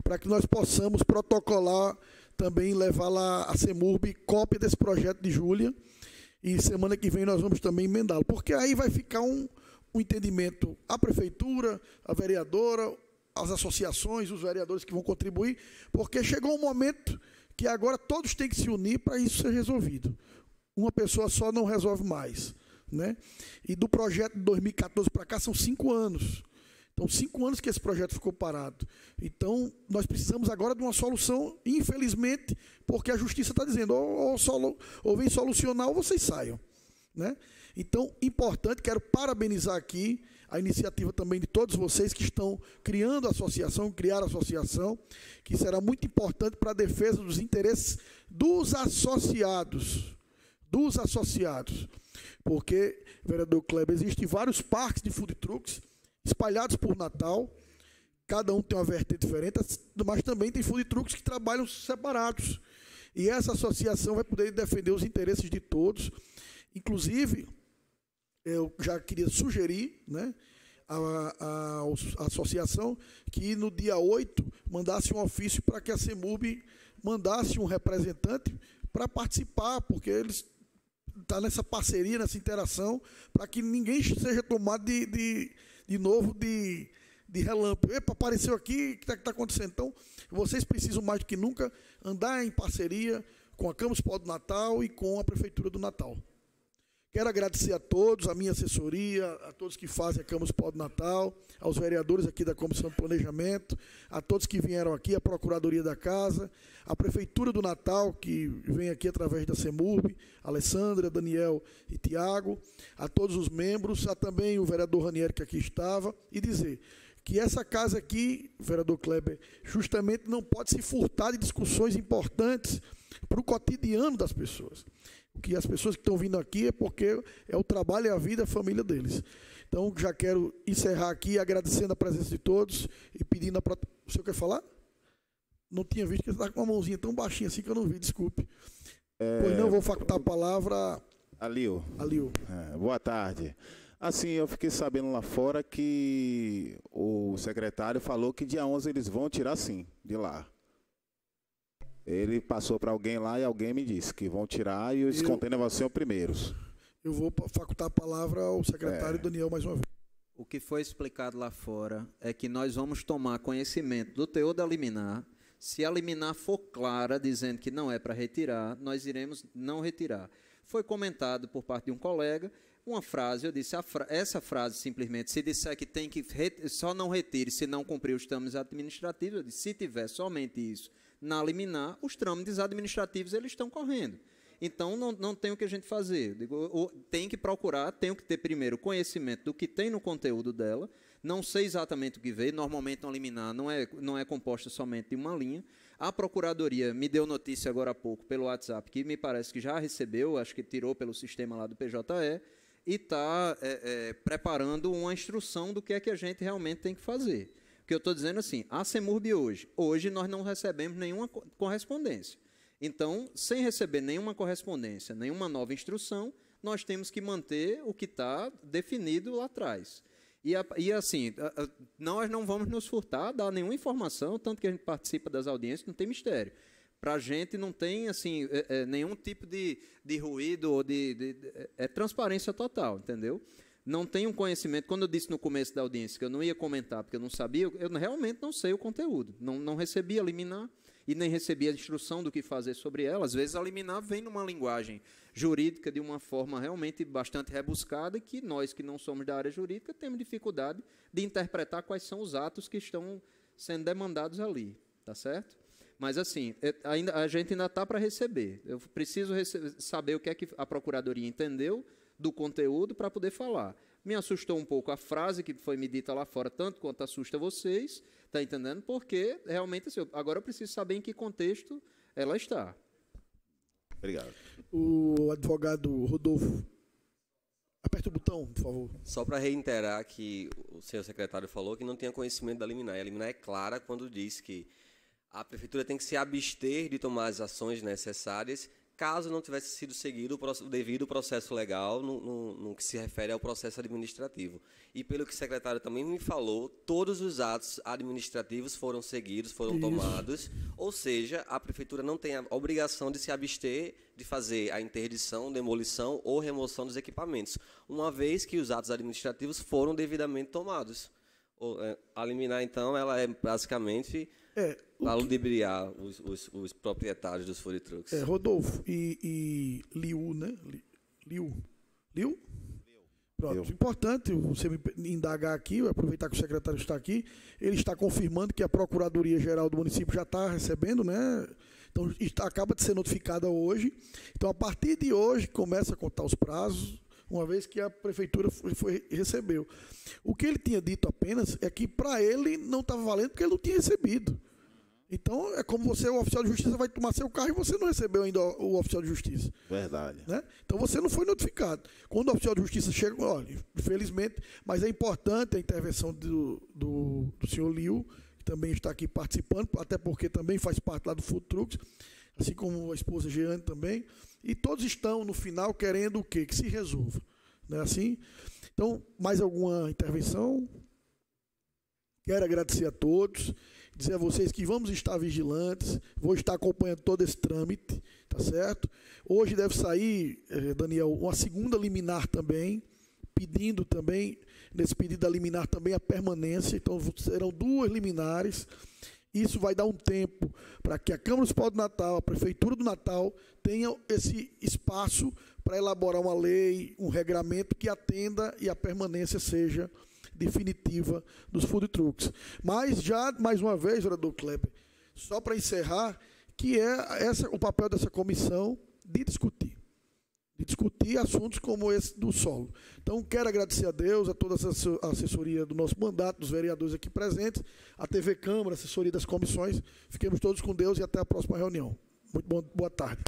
para que nós possamos protocolar também, levar lá a CEMURB cópia desse projeto de Júlia, e semana que vem nós vamos também emendá-lo, porque aí vai ficar um entendimento, a prefeitura, a vereadora, as associações, os vereadores que vão contribuir, porque chegou um momento que agora todos têm que se unir para isso ser resolvido. Uma pessoa só não resolve mais, né? E do projeto de 2014 para cá são 5 anos. Então, 5 anos que esse projeto ficou parado. Então, nós precisamos agora de uma solução, infelizmente, porque a justiça está dizendo, ou vem solucionar ou vocês saiam, né? Então, importante, quero parabenizar aqui a iniciativa também de todos vocês que estão criando a associação, criar a associação, que será muito importante para a defesa dos interesses dos associados. dos associados. Porque, vereador Kleber, existem vários parques de food trucks espalhados por Natal, cada um tem uma vertente diferente, mas também tem food trucks que trabalham separados. E essa associação vai poder defender os interesses de todos. Inclusive, eu já queria sugerir, né, a associação que no dia 8 mandasse um ofício para que a CEMURB mandasse um representante para participar, porque eles estão nessa parceria, nessa interação, para que ninguém seja tomado de novo de relâmpago. Epa, apareceu aqui, o que está acontecendo? Então, vocês precisam mais do que nunca andar em parceria com a Câmara Municipal do Natal e com a Prefeitura do Natal. Quero agradecer a todos, a minha assessoria, a todos que fazem a Câmara Municipal do Natal, aos vereadores aqui da Comissão de Planejamento, a todos que vieram aqui, a Procuradoria da Casa, a Prefeitura do Natal, que vem aqui através da CEMURB, Alessandra, Daniel e Tiago, a todos os membros, a também o vereador Ranieri que aqui estava, e dizer que essa casa aqui, vereador Kleber, justamente não pode se furtar de discussões importantes para o cotidiano das pessoas. O que as pessoas que estão vindo aqui é porque é o trabalho e a vida, a família deles. Então, já quero encerrar aqui agradecendo a presença de todos e pedindo a... O senhor quer falar? Não tinha visto que você está com uma mãozinha tão baixinha assim que eu não vi, desculpe. Pois não, vou facultar a palavra... Alio. Boa tarde. Assim, eu fiquei sabendo lá fora que o secretário falou que dia 11 eles vão tirar sim, de lá. Ele passou para alguém lá e alguém me disse que vão tirar e os contêineres vão ser os primeiros. Eu vou facultar a palavra ao secretário Daniel mais uma vez. O que foi explicado lá fora é que nós vamos tomar conhecimento do teor da liminar. Se a liminar for clara, dizendo que não é para retirar, nós iremos não retirar. Foi comentado por parte de um colega uma frase, eu disse, essa frase simplesmente, se disser que tem que só não retire se não cumprir os trâmites administrativos, eu disse, se tiver somente isso na liminar, os trâmites administrativos eles estão correndo. Então, não tem o que a gente fazer. Tem que procurar, tenho que ter primeiro conhecimento do que tem no conteúdo dela, não sei exatamente o que veio, normalmente uma liminar não é composta somente de uma linha. A Procuradoria me deu notícia agora há pouco pelo WhatsApp, que me parece que já recebeu, acho que tirou pelo sistema lá do PJE, e está preparando uma instrução do que é que a gente realmente tem que fazer. O que eu estou dizendo assim, a CEMURB hoje nós não recebemos nenhuma correspondência. Então, sem receber nenhuma correspondência, nenhuma nova instrução, nós temos que manter o que está definido lá atrás. E assim, nós não vamos nos furtar, dar nenhuma informação, tanto que a gente participa das audiências, não tem mistério. Para a gente não tem assim, nenhum tipo de ruído ou é transparência total, entendeu? Não tenho conhecimento. Quando eu disse no começo da audiência que eu não ia comentar porque eu não sabia, eu realmente não sei o conteúdo. Não recebi a liminar e nem recebi a instrução do que fazer sobre ela. Às vezes a liminar vem numa linguagem jurídica de uma forma realmente bastante rebuscada e que nós que não somos da área jurídica temos dificuldade de interpretar quais são os atos que estão sendo demandados ali, tá certo? Mas, assim, a gente ainda está para receber. Eu preciso saber o que é que a Procuradoria entendeu do conteúdo para poder falar. Me assustou um pouco a frase que foi me dita lá fora, tanto quanto assusta vocês, está entendendo? Porque, realmente, assim, agora eu preciso saber em que contexto ela está. Obrigado. O advogado Rodolfo, aperte o botão, por favor. Só para reiterar que o senhor secretário falou que não tinha conhecimento da liminar. E a liminar é clara quando diz que a Prefeitura tem que se abster de tomar as ações necessárias caso não tivesse sido seguido o devido processo legal no que se refere ao processo administrativo. E pelo que o secretário também me falou, todos os atos administrativos foram seguidos, foram tomados, ou seja, a Prefeitura não tem a obrigação de se abster de fazer a interdição, demolição ou remoção dos equipamentos, uma vez que os atos administrativos foram devidamente tomados. A liminar, então, ela é basicamente para ludibriar os proprietários dos food trucks. Rodolfo e Liu, né? Liu? Pronto. Importante você me indagar aqui, aproveitar que o secretário está aqui, ele está confirmando que a Procuradoria-Geral do município já está recebendo, né? Então, acaba de ser notificada hoje. Então, a partir de hoje, começa a contar os prazos, uma vez que a Prefeitura recebeu. O que ele tinha dito apenas é que para ele não estava valendo porque ele não tinha recebido. Então, é como você, o oficial de justiça, vai tomar seu carro e você não recebeu ainda o oficial de justiça. Verdade. Né? Então, você não foi notificado. Quando o oficial de justiça chega, olha, infelizmente, mas é importante a intervenção do senhor Liu, que também está aqui participando, até porque também faz parte lá do Food Trucks, assim como a esposa Jeane também, e todos estão, no final, querendo o quê? Que se resolva. Não é assim? Então, mais alguma intervenção? Quero agradecer a todos, dizer a vocês que vamos estar vigilantes, vou estar acompanhando todo esse trâmite, tá certo? Hoje deve sair, Daniel, uma segunda liminar também, pedindo também, nesse pedido da liminar também a permanência, então serão 2 liminares. Isso vai dar um tempo para que a Câmara Municipal do Natal, a Prefeitura do Natal, tenham esse espaço para elaborar uma lei, um regramento que atenda e a permanência seja definitiva dos food trucks. Mas já, mais uma vez, vereador Kleber, só para encerrar, que é o papel dessa comissão de discutir assuntos como esse do solo. Então, quero agradecer a Deus, a toda a assessoria do nosso mandato, dos vereadores aqui presentes, a TV Câmara, a assessoria das comissões. Fiquemos todos com Deus e até a próxima reunião. Muito boa tarde.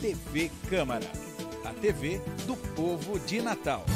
TV Câmara, a TV do povo de Natal.